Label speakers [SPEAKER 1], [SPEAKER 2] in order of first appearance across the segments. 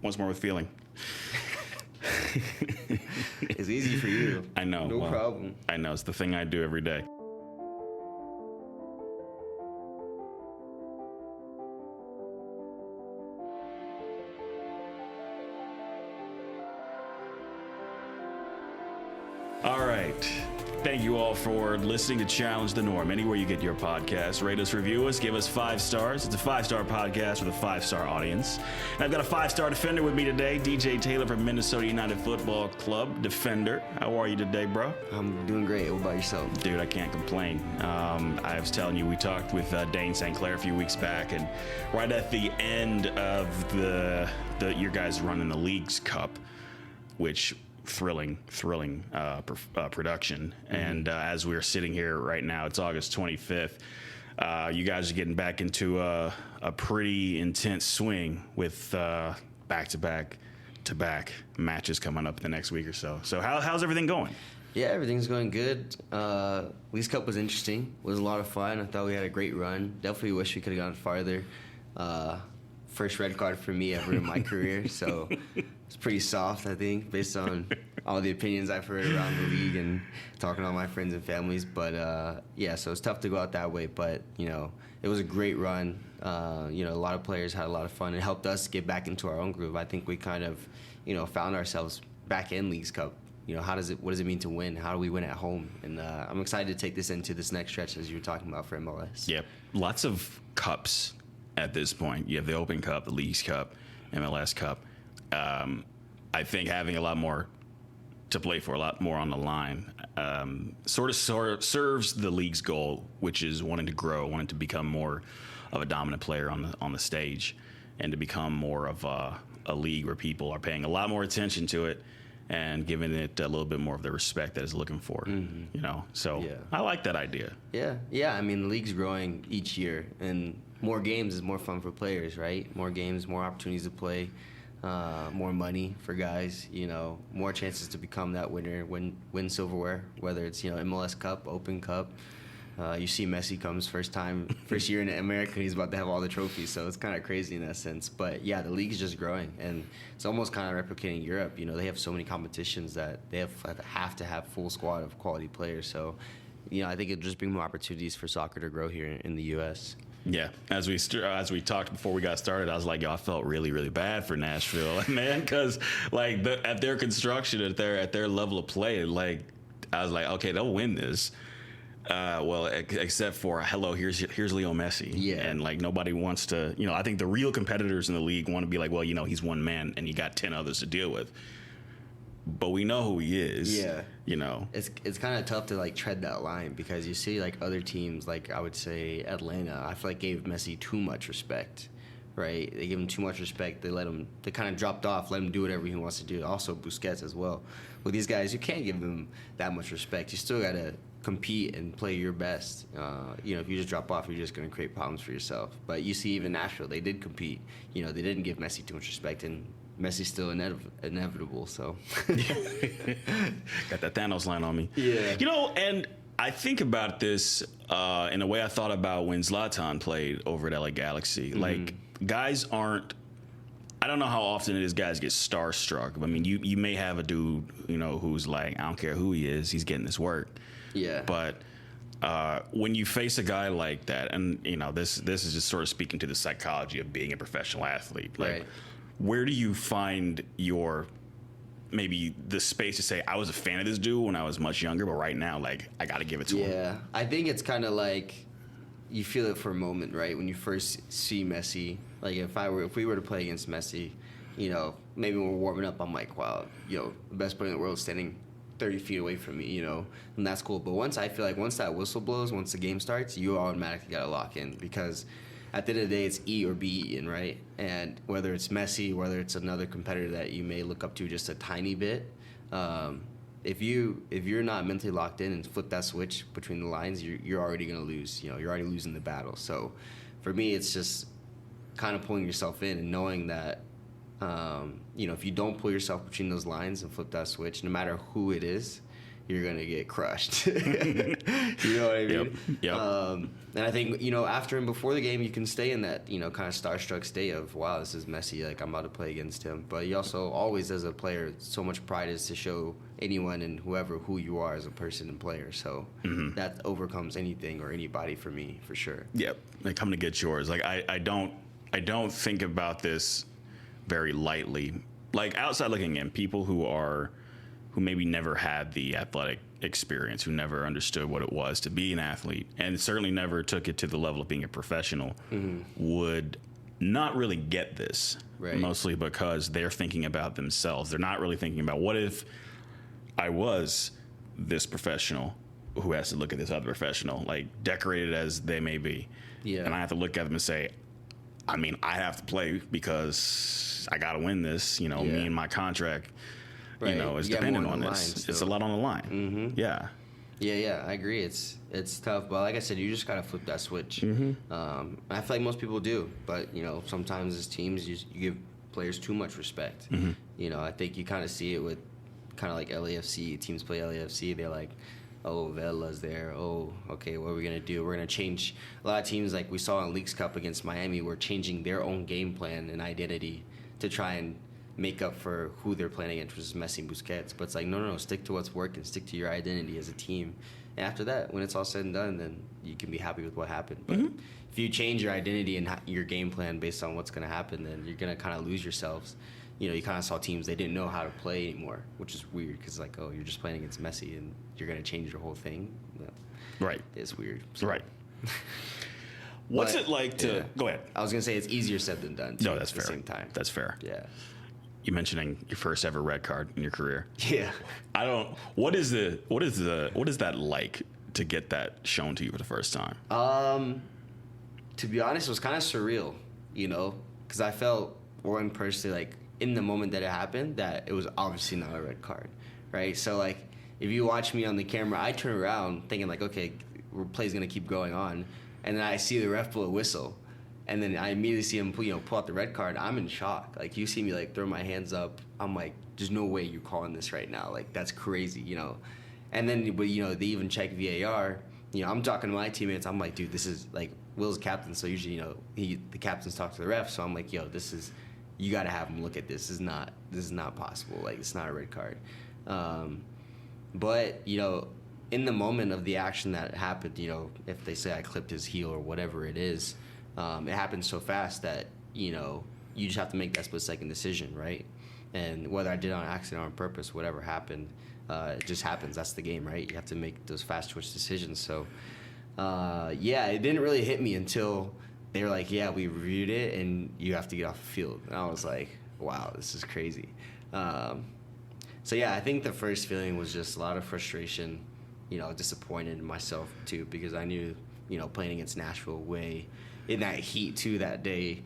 [SPEAKER 1] Once more with feeling.
[SPEAKER 2] It's easy for you.
[SPEAKER 1] I know.
[SPEAKER 2] No problem.
[SPEAKER 1] I know. It's the thing I do every day. All right. Thank you all for listening to Challenge the Norm. Anywhere you get your podcast, rate us, review us, give us 5 stars. It's a 5-star podcast with a 5-star audience. And I've got a 5-star defender with me today, DJ Taylor from Minnesota United Football Club. Defender, how are you today, bro?
[SPEAKER 2] I'm doing great. What about yourself?
[SPEAKER 1] Dude, I can't complain. I was telling you, we talked with Dane St. Clair a few weeks back, and right at the end of your guys running the Leagues Cup, which thrilling production. And as we're sitting here right now, it's August 25th. You guys are getting back into a pretty intense swing with back-to-back matches coming up the next week or so. So how's everything going?
[SPEAKER 2] Yeah, everything's going good. Leagues Cup was interesting. It was a lot of fun. I thought we had a great run. Definitely wish we could have gone farther. First red card for me ever in my career, so it's pretty soft, I think, based on all the opinions I've heard around the league and talking to all my friends and families. But yeah, so it's tough to go out that way. But it was a great run. A lot of players had a lot of fun. It helped us get back into our own groove. I think we kind of, found ourselves back in Leagues Cup. What does it mean to win? How do we win at home? And I'm excited to take this into this next stretch, as you were talking about, for MLS.
[SPEAKER 1] Yep, lots of cups. At this point, you have the Open Cup, the Leagues Cup, MLS Cup. I think having a lot more to play for, a lot more on the line, sort of serves the league's goal, which is wanting to grow, wanting to become more of a dominant player on the stage, and to become more of a league where people are paying a lot more attention to it and giving it a little bit more of the respect that it's looking for. So yeah. I like that idea.
[SPEAKER 2] Yeah. I mean, the league's growing each year, and more games is more fun for players, right? More games, more opportunities to play, more money for guys, more chances to become that winner, win silverware, whether it's, MLS Cup, Open Cup. You see Messi comes first year in America, he's about to have all the trophies, so it's kind of crazy in that sense. But yeah, the league's just growing, and it's almost kind of replicating Europe. They have so many competitions that they have to have full squad of quality players. So, I think it'll just bring more opportunities for soccer to grow here in the U.S.
[SPEAKER 1] Yeah, as we talked before we got started, I was like, I felt really, really bad for Nashville, man, because at their construction, at their level of play, I was like, okay, they'll win this. Except for here's Leo Messi.
[SPEAKER 2] Yeah.
[SPEAKER 1] And nobody wants to, I think the real competitors in the league want to be like, well, he's one man and you got 10 others to deal with. But we know who he is.
[SPEAKER 2] Yeah. It's kind of tough to tread that line, because you see other teams, I would say Atlanta, I feel like gave Messi too much respect. Right? They gave him too much respect. They kind of dropped off, let him do whatever he wants to do. Also Busquets as well. With these guys, you can't give them that much respect. You still got to compete and play your best. If you just drop off, you're just going to create problems for yourself. But you see, even Nashville, they did compete. They didn't give Messi too much respect, and Messi's still inevitable. So
[SPEAKER 1] got that Thanos line on me.
[SPEAKER 2] Yeah.
[SPEAKER 1] And I think about this in a way I thought about when Zlatan played over at LA Galaxy. Guys aren't. I don't know how often it is guys get starstruck. I mean, you may have a dude, who's like, I don't care who he is, he's getting this work.
[SPEAKER 2] Yeah.
[SPEAKER 1] But when you face a guy like that, and this is just sort of speaking to the psychology of being a professional athlete.
[SPEAKER 2] Right.
[SPEAKER 1] Where do you find maybe the space to say, I was a fan of this dude when I was much younger, but right now, I got to give it to him?
[SPEAKER 2] Yeah, I think it's kind of you feel it for a moment, right? When you first see Messi, if we were to play against Messi, maybe we're warming up, I'm like, wow, the best player in the world is standing 30 feet away from me, and that's cool. But once that whistle blows, once the game starts, you automatically got to lock in, because at the end of the day, it's E or be eaten, right? And whether it's Messi, whether it's another competitor that you may look up to just a tiny bit, if you're not mentally locked in and flip that switch between the lines, you're already going to lose. You're already losing the battle. So for me, it's just kind of pulling yourself in and knowing that, if you don't pull yourself between those lines and flip that switch, no matter who it is, you're gonna get crushed. You know what I mean?
[SPEAKER 1] Yep.
[SPEAKER 2] And I think, after and before the game, you can stay in that, kind of starstruck state of, wow, this is Messi, like I'm about to play against him. But you also always, as a player, so much pride is to show anyone and whoever who you are as a person and player. So that overcomes anything or anybody for me, for sure.
[SPEAKER 1] Yep. They come to get yours. Like I don't think about this very lightly. Like outside looking in, people who maybe never had the athletic experience, who never understood what it was to be an athlete, and certainly never took it to the level of being a professional, would not really get this.
[SPEAKER 2] Right.
[SPEAKER 1] Mostly because they're thinking about themselves. They're not really thinking about, what if I was this professional who has to look at this other professional, like decorated as they may be.
[SPEAKER 2] Yeah.
[SPEAKER 1] And I have to look at them and say, I mean, I have to play because I got to win this. Me and my contract,
[SPEAKER 2] Right.
[SPEAKER 1] is dependent on this. It's a lot on the line. Yeah.
[SPEAKER 2] Yeah, I agree. It's tough, but like I said, you just gotta flip that switch. I feel like most people do, but sometimes as teams, you give players too much respect. I think you kind of see it with kind of like LAFC. Teams play LAFC, they're like, oh, Vela's there. Oh, okay, what are we going to do? We're going to change. A lot of teams, like we saw in Leagues Cup against Miami, were changing their own game plan and identity to try and make up for who they're playing against, which is Messi and Busquets. But it's like, no, stick to what's working. Stick to your identity as a team. And after that, when it's all said and done, then you can be happy with what happened. But if you change your identity and your game plan based on what's going to happen, then you're going to kind of lose yourselves. You kind of saw teams, they didn't know how to play anymore, which is weird because, like, oh, you're just playing against Messi and you're going to change your whole thing.
[SPEAKER 1] Right.
[SPEAKER 2] It's weird. So.
[SPEAKER 1] Right. What's it like to... Go ahead.
[SPEAKER 2] I was going to say it's easier said than done, too,
[SPEAKER 1] no, that's
[SPEAKER 2] at
[SPEAKER 1] fair.
[SPEAKER 2] the same time.
[SPEAKER 1] That's fair.
[SPEAKER 2] Yeah.
[SPEAKER 1] You mentioning your first ever red card in your career.
[SPEAKER 2] Yeah.
[SPEAKER 1] What is that like to get that shown to you for the first time?
[SPEAKER 2] To be honest, it was kind of surreal, because I felt, one, personally, like, in the moment that it happened, that it was obviously not a red card, right? So, like, if you watch me on the camera, I turn around thinking, like, okay, play's going to keep going on, and then I see the ref blow a whistle, and then I immediately see him pull out the red card. I'm in shock. Like, you see me, like, throw my hands up. I'm like, there's no way you're calling this right now. Like, that's crazy, And then, but, they even check VAR. I'm talking to my teammates. I'm like, dude, this is, like, Will's captain, so usually, the captains talk to the ref, so I'm like, yo, this is... You got to have him look at this. This is not possible. Like, it's not a red card. But, in the moment of the action that happened, if they say I clipped his heel or whatever it is, it happened so fast that, you just have to make that split-second decision, right? And whether I did it on accident or on purpose, whatever happened, it just happens. That's the game, right? You have to make those fast-twitch decisions. So, it didn't really hit me until... They were like, yeah, we reviewed it, and you have to get off the field. And I was like, wow, this is crazy. I think the first feeling was just a lot of frustration, disappointed in myself, too, because I knew, playing against Nashville way in that heat, too, that day,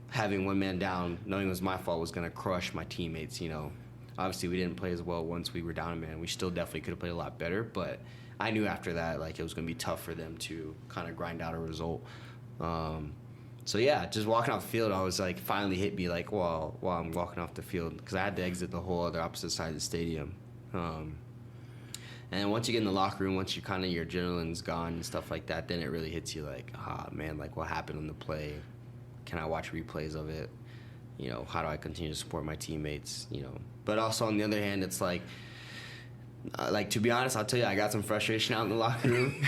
[SPEAKER 2] having one man down, knowing it was my fault, was going to crush my teammates, Obviously, we didn't play as well once we were down a man. We still definitely could have played a lot better, but I knew after that, like, it was going to be tough for them to kind of grind out a result. Just walking off the field, I was like, finally hit me like while I'm walking off the field, because I had to exit the whole other opposite side of the stadium. And once you get in the locker room, once your adrenaline's gone and stuff like that, then it really hits you like, man, like what happened on the play? Can I watch replays of it? How do I continue to support my teammates? But also on the other hand, it's like to be honest, I'll tell you, I got some frustration out in the locker room.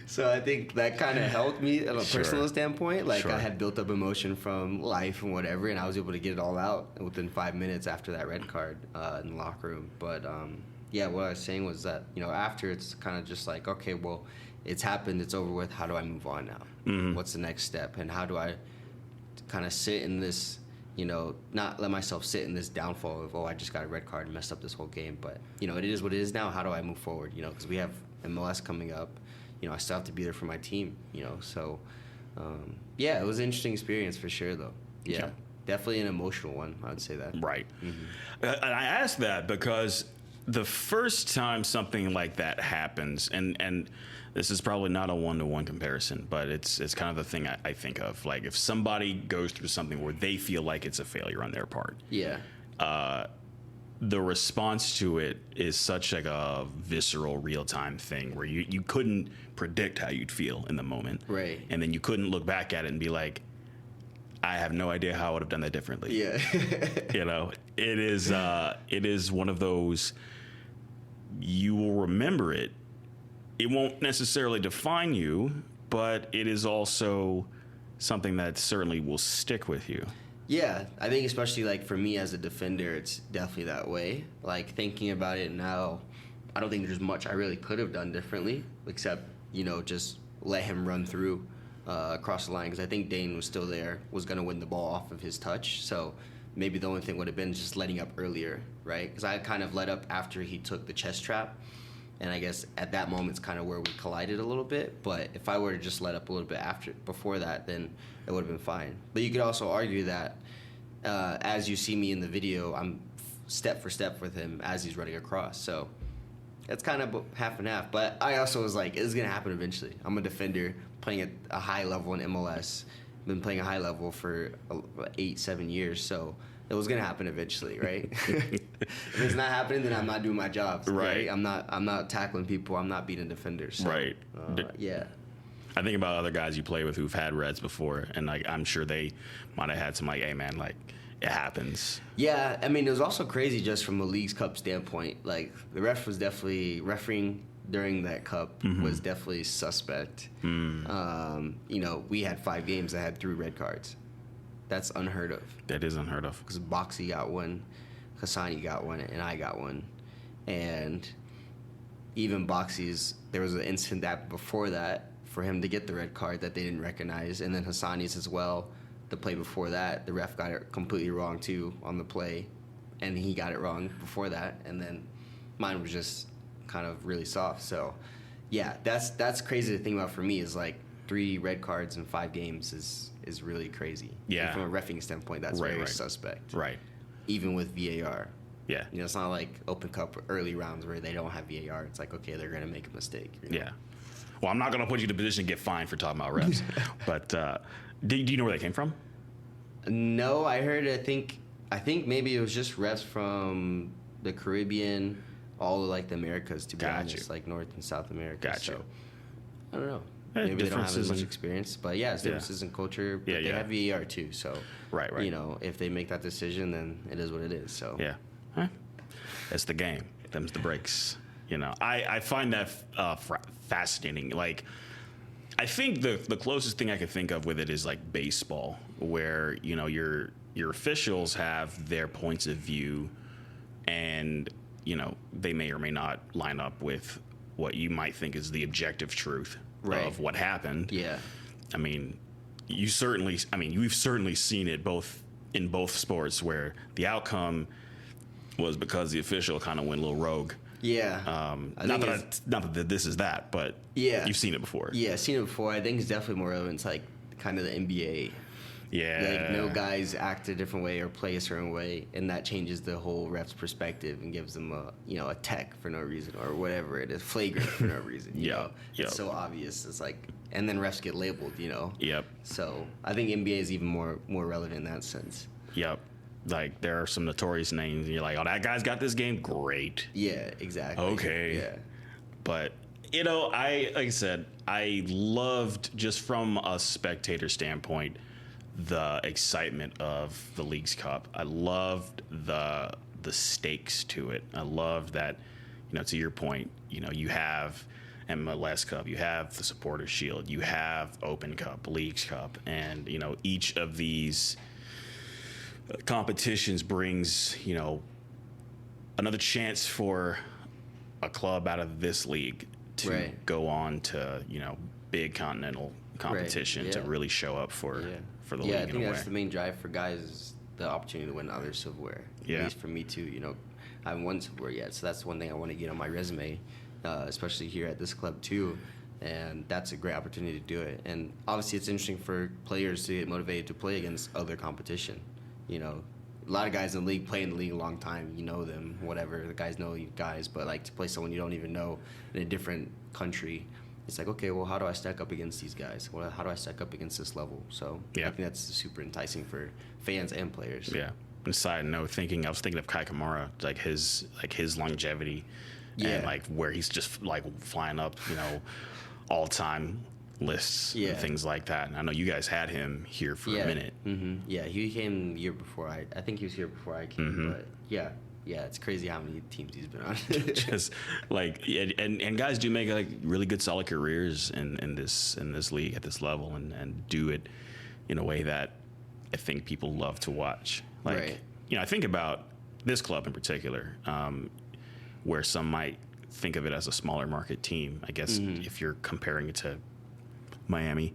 [SPEAKER 2] So I think that kind of helped me on a personal standpoint. Like, I had built up emotion from life and whatever, and I was able to get it all out within 5 minutes after that red card in the locker room. But, what I was saying was that, after it's kind of just like, okay, well, it's happened, it's over with. How do I move on now? What's the next step? And how do I kind of sit in this, not let myself sit in this downfall of, I just got a red card and messed up this whole game. But, it is what it is now. How do I move forward? Because we have MLS coming up. I still have to be there for my team, So, it was an interesting experience for sure, though. Yeah, definitely an emotional one, I would say that.
[SPEAKER 1] Right. And I ask that because the first time something like that happens, and this is probably not a one-to-one comparison, but it's kind of the thing I think of. Like, if somebody goes through something where they feel like it's a failure on their part.
[SPEAKER 2] Yeah.
[SPEAKER 1] the response to it is such like a visceral, real-time thing where you couldn't predict how you'd feel in the moment,
[SPEAKER 2] Right.
[SPEAKER 1] and then you couldn't look back at it and be like, I have no idea how I would have done that differently.
[SPEAKER 2] Yeah.
[SPEAKER 1] You know, it is one of those, you will remember it. It won't necessarily define you, but it is also something that certainly will stick with you.
[SPEAKER 2] Yeah, I think especially like for me as a defender, it's definitely that way. Like thinking about it now, I don't think there's much I really could have done differently, except just let him run through across the line, because I think Dane was still there, was gonna win the ball off of his touch. So maybe the only thing would have been just letting up earlier, right? Because I kind of let up after he took the chest trap, and I guess at that moment it's kind of where we collided a little bit. But if I were to just let up a little bit before that, then it would have been fine. But you could also argue that as you see me in the video, I'm step for step with him as he's running across. So it's kind of half and half. But I also was like, it's going to happen eventually. I'm a defender playing at a high level in MLS. I've been playing a high level for 8-7 years. So it was going to happen eventually, right? If it's not happening, then I'm not doing my job. Okay?
[SPEAKER 1] Right.
[SPEAKER 2] I'm not tackling people. I'm not beating defenders. So,
[SPEAKER 1] Right.
[SPEAKER 2] Yeah.
[SPEAKER 1] I think about other guys you play with who've had reds before, and like I'm sure they might have had some like, hey man, like it happens.
[SPEAKER 2] Yeah, I mean, it was also crazy just from a Leagues Cup standpoint. Like the ref was definitely refereeing during that cup was definitely suspect. We had 5 games that had 3 red cards. That's unheard of.
[SPEAKER 1] That is unheard of.
[SPEAKER 2] Because Boxy got one, Hassani got one, and I got one. And even Boxy's, there was an incident that before that for him to get the red card that they didn't recognize. And then Hassani's as well. The play before that, the ref got it completely wrong too on the play. And he got it wrong before that. And then mine was just kind of really soft. So, yeah, that's crazy to think about for me, is like 3 red cards in 5 games is really crazy.
[SPEAKER 1] Yeah.
[SPEAKER 2] And from a reffing standpoint, that's very suspect.
[SPEAKER 1] Right.
[SPEAKER 2] Even with VAR.
[SPEAKER 1] Yeah.
[SPEAKER 2] It's not like Open Cup early rounds where they don't have VAR. It's like, okay, they're going to make a mistake.
[SPEAKER 1] Yeah. Well, I'm not going to put you in a position to get fined for talking about refs. But do you know where they came from?
[SPEAKER 2] No, I heard, I think maybe it was just refs from the Caribbean, all of like the Americas, to be honest, like North and South America.
[SPEAKER 1] Gotcha.
[SPEAKER 2] So, I don't know.
[SPEAKER 1] Hey,
[SPEAKER 2] maybe they don't have as much experience, but yeah, it's differences in culture. But they have VAR too, so
[SPEAKER 1] right.
[SPEAKER 2] If they make that decision, then it is what it is. So
[SPEAKER 1] yeah, it's the game. Them's the breaks. I find that fascinating. Like, I think the closest thing I could think of with it is like baseball, where your officials have their points of view, and they may or may not line up with what you might think is the objective truth of what happened.
[SPEAKER 2] Yeah.
[SPEAKER 1] I mean, we've certainly seen it in both sports where the outcome was because the official kind of went a little rogue.
[SPEAKER 2] Yeah.
[SPEAKER 1] Not that this is that, but you've seen it before.
[SPEAKER 2] Yeah, seen it before. I think it's definitely more relevant to like kind of the NBA.
[SPEAKER 1] Yeah.
[SPEAKER 2] Like no guys act a different way or play a certain way, and that changes the whole ref's perspective and gives them a tech for no reason or whatever it is, flagrant for no reason. You know? It's so obvious. It's like, and then refs get labeled.
[SPEAKER 1] Yep.
[SPEAKER 2] So I think NBA is even more relevant in that sense.
[SPEAKER 1] Yep. Like there are some notorious names, and you're like, oh, that guy's got this game. Great.
[SPEAKER 2] Yeah. Exactly.
[SPEAKER 1] Okay.
[SPEAKER 2] Yeah.
[SPEAKER 1] But like I said, I loved, just from a spectator standpoint, the excitement of the Leagues Cup. I loved the stakes to it. I loved that, to your point, you have MLS Cup, you have the Supporters Shield, you have Open Cup, Leagues Cup, and each of these competitions brings another chance for a club out of this league to go on to big continental competition to really show up for the league.
[SPEAKER 2] Yeah, I think that's the main drive for guys, is the opportunity to win other silverware.
[SPEAKER 1] Yeah.
[SPEAKER 2] At least for me too. I haven't won silverware yet, so that's one thing I want to get on my resume, especially here at this club too. And that's a great opportunity to do it. And obviously, it's interesting for players to get motivated to play against other competition. A lot of guys in the league play in the league a long time. You know them, whatever. The guys know you guys, but like to play someone you don't even know in a different country, it's like, okay, well, how do I stack up against these guys? How do I stack up against this level? So I think that's super enticing for fans and players.
[SPEAKER 1] Yeah. side note, I was thinking of Kai Kamara, like his longevity, and like where he's just like flying up, all time lists and things like that. And I know you guys had him here for a minute.
[SPEAKER 2] Yeah, he came the year before I think he was here before I came. But yeah, it's crazy how many teams he's been on.
[SPEAKER 1] Just like and guys do make like really good solid careers in this league at this level, and do it in a way that I think people love to watch. Like I think about this club in particular, where some might think of it as a smaller market team. I guess if you're comparing it to Miami,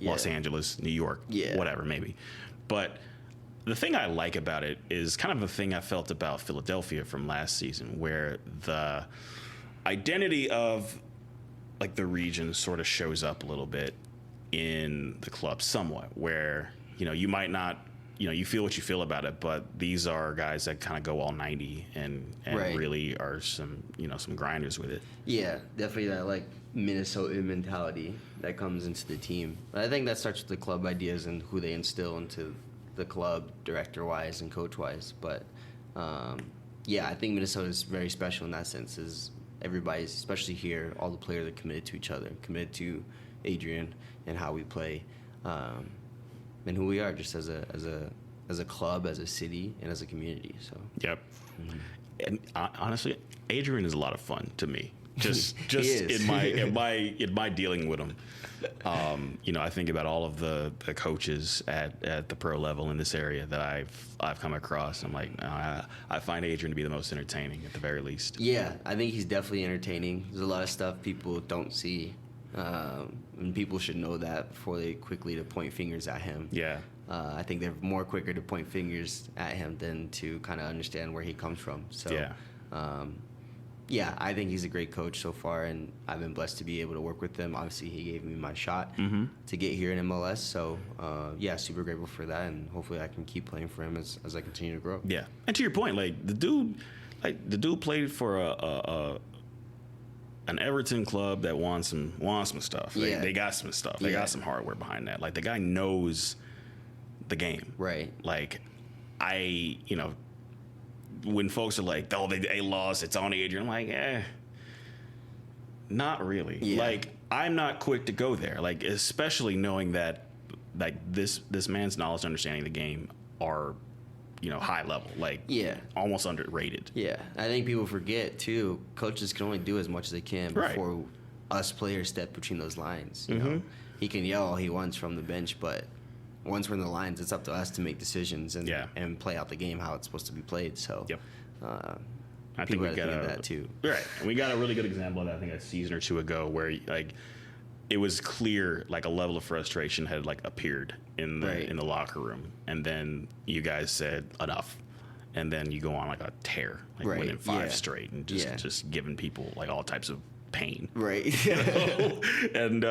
[SPEAKER 1] Los Angeles, New York, whatever, maybe. But the thing I like about it is kind of the thing I felt about Philadelphia from last season, where the identity of like the region sort of shows up a little bit in the club somewhat, where, you might not, you feel what you feel about it, but these are guys that kind of go all 90 and really are some grinders with it. Yeah,
[SPEAKER 2] definitely that like Minnesota mentality that comes into the team. I think that starts with the club ideas and who they instill into the club, director-wise and coach-wise. But, I think Minnesota is very special in that sense. Is everybody's, especially here, all the players are committed to each other, committed to Adrian and how we play, and who we are just as a club, as a city, and as a community. So.
[SPEAKER 1] Yep. And honestly, Adrian is a lot of fun to me. Just in my dealing with him. I think about all of the coaches at the pro level in this area that I've come across. I'm like, I find Adrian to be the most entertaining at the very least.
[SPEAKER 2] Yeah, I think he's definitely entertaining. There's a lot of stuff people don't see, and people should know that before they quickly to point fingers at him.
[SPEAKER 1] Yeah.
[SPEAKER 2] I think they're more quicker to point fingers at him than to kind of understand where he comes from. So, I think he's a great coach so far, and I've been blessed to be able to work with him. Obviously, he gave me my shot to get here in MLS. So, super grateful for that, and hopefully I can keep playing for him as I continue to grow.
[SPEAKER 1] Yeah, and to your point, the dude played for an Everton club that wants some stuff. They got some stuff. They got some hardware behind that. Like, the guy knows the game.
[SPEAKER 2] Right.
[SPEAKER 1] Like, when folks are like, oh, they lost, it's on Adrian, I'm like, not really.
[SPEAKER 2] Yeah.
[SPEAKER 1] Like, I'm not quick to go there. Like, especially knowing that, like, this man's knowledge and understanding of the game are, high level. Like, almost underrated.
[SPEAKER 2] Yeah. I think people forget, too, coaches can only do as much as they can before us players step between those lines. You know? He can yell all he wants from the bench, but once we're in the lines, it's up to us to make decisions and play out the game how it's supposed to be played. So,
[SPEAKER 1] I think we got
[SPEAKER 2] that too.
[SPEAKER 1] Right, and we got a really good example of that. I think a season or two ago, where like it was clear like a level of frustration had like appeared in the locker room, and then you guys said enough, and then you go on like a tear, like winning 5 straight and just giving people like all types of pain.
[SPEAKER 2] Right.
[SPEAKER 1] And.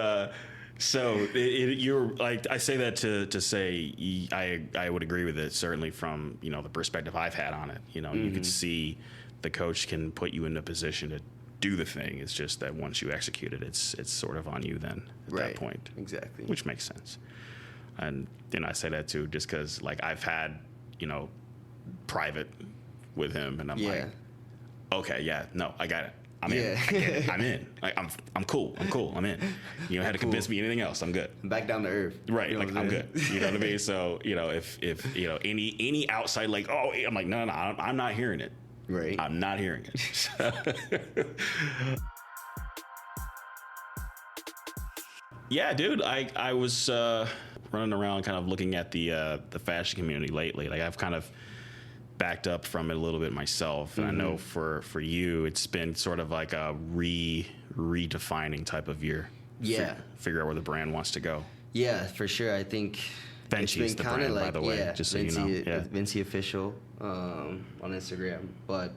[SPEAKER 1] So you're like, I say that to say I would agree with it, certainly from the perspective I've had on it. You could see the coach can put you in a position to do the thing. It's just that once you execute it, it's sort of on you then at that point.
[SPEAKER 2] Exactly.
[SPEAKER 1] Which makes sense. And I say that too just because like I've had private with him, and I'm like, okay, no, I got it. I'm in. I get it. I'm in. Like, I'm cool. I'm in. You don't have to convince me anything else. I'm good.
[SPEAKER 2] I'm back down to earth.
[SPEAKER 1] Right. Like, I'm good. You know what I mean? So, if any outside, like, oh, I'm like, no, I'm not hearing it.
[SPEAKER 2] Right.
[SPEAKER 1] I'm not hearing it. Yeah, dude. I was running around kind of looking at the fashion community lately. Like, I've kind of backed up from it a little bit myself. And I know for you, it's been sort of like a redefining type of year.
[SPEAKER 2] Yeah.
[SPEAKER 1] Figure out where the brand wants to go.
[SPEAKER 2] Yeah, for sure. I think
[SPEAKER 1] Venci is the brand, like, by the way, just so
[SPEAKER 2] Venci,
[SPEAKER 1] you know.
[SPEAKER 2] Venci official on Instagram. But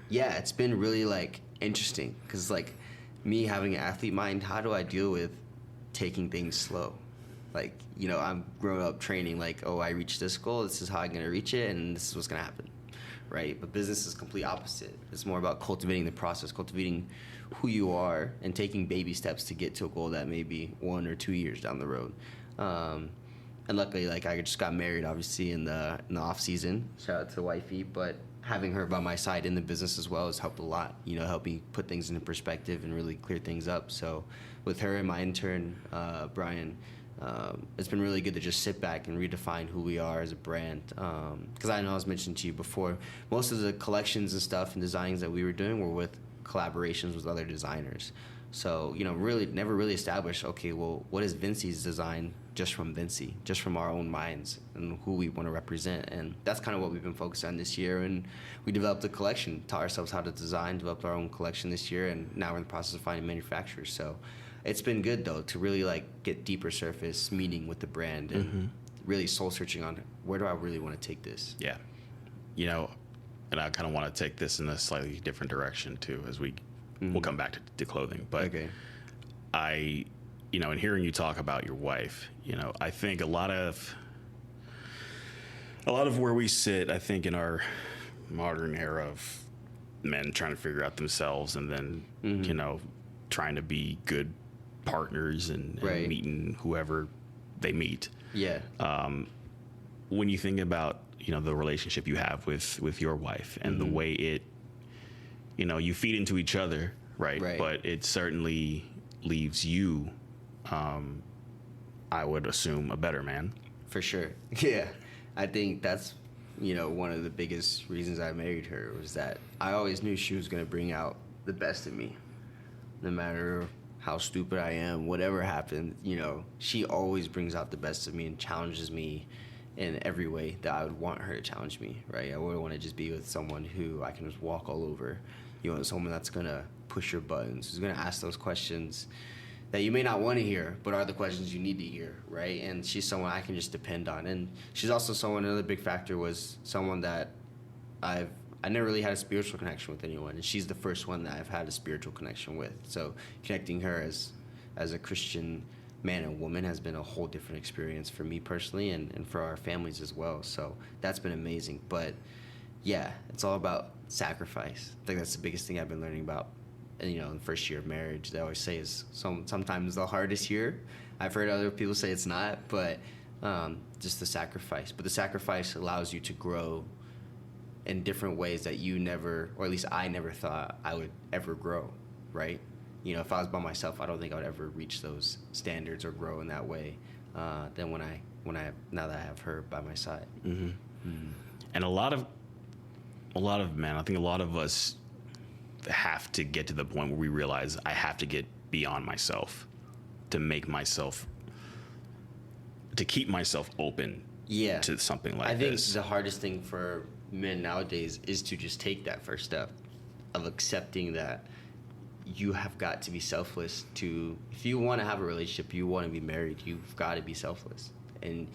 [SPEAKER 2] it's been really like interesting because like me having an athlete mind, how do I deal with taking things slow? Like, I'm growing up training like, oh, I reached this goal, this is how I'm going to reach it, and this is what's going to happen, right? But business is complete opposite. It's more about cultivating the process, cultivating who you are, and taking baby steps to get to a goal that may be 1 or 2 years down the road. and luckily, like, I just got married, obviously, in the off season. Shout out to wifey, but having her by my side in the business as well has helped a lot. Help me put things into perspective and really clear things up. So, with her and my intern, Brian, it's been really good to just sit back and redefine who we are as a brand. Because I know I was mentioning to you before, most of the collections and stuff and designs that we were doing were with collaborations with other designers. So, really never really established, okay, well, what is Venci's design just from Venci, just from our own minds and who we want to represent. And that's kind of what we've been focused on this year. And we developed a collection, taught ourselves how to design, developed our own collection this year, and now we're in the process of finding manufacturers. So it's been good, though, to really, like, get deeper surface meeting with the brand and really soul searching on where do I really want to take this.
[SPEAKER 1] Yeah. And I kind of want to take this in a slightly different direction, too, as we'll come back to clothing. But okay. In hearing you talk about your wife, I think a lot of where we sit, I think in our modern era of men trying to figure out themselves and then, trying to be good partners and meeting whoever they meet.
[SPEAKER 2] Yeah.
[SPEAKER 1] When you think about, the relationship you have with your wife and the way it, you feed into each other, right? But it certainly leaves you, I would assume, a better man.
[SPEAKER 2] For sure. Yeah. I think that's, one of the biggest reasons I married her was that I always knew she was going to bring out the best in me. No matter how stupid I am, whatever happened, she always brings out the best of me and challenges me in every way that I would want her to challenge me, right? I wouldn't want to just be with someone who I can just walk all over. You want someone that's going to push your buttons, who's going to ask those questions that you may not want to hear, but are the questions you need to hear, right? And she's someone I can just depend on. And she's also someone, another big factor was someone that I never really had a spiritual connection with anyone, and she's the first one that I've had a spiritual connection with. So connecting her as a Christian man and woman has been a whole different experience for me personally and for our families as well. So that's been amazing. But yeah, it's all about sacrifice. I think that's the biggest thing I've been learning about. And, in the first year of marriage, they always say is sometimes the hardest year. I've heard other people say it's not, but just the sacrifice. But the sacrifice allows you to grow in different ways that you never, or at least I never thought I would ever grow, right? If I was by myself, I don't think I would ever reach those standards or grow in that way. Than now that I have her by my side.
[SPEAKER 1] And a lot of men, I think a lot of us have to get to the point where we realize I have to get beyond myself to keep myself open to something like this.
[SPEAKER 2] I think the hardest thing for men nowadays is to just take that first step of accepting that you have got to be selfless if you want to have a relationship, you want to be married, you've got to be selfless. And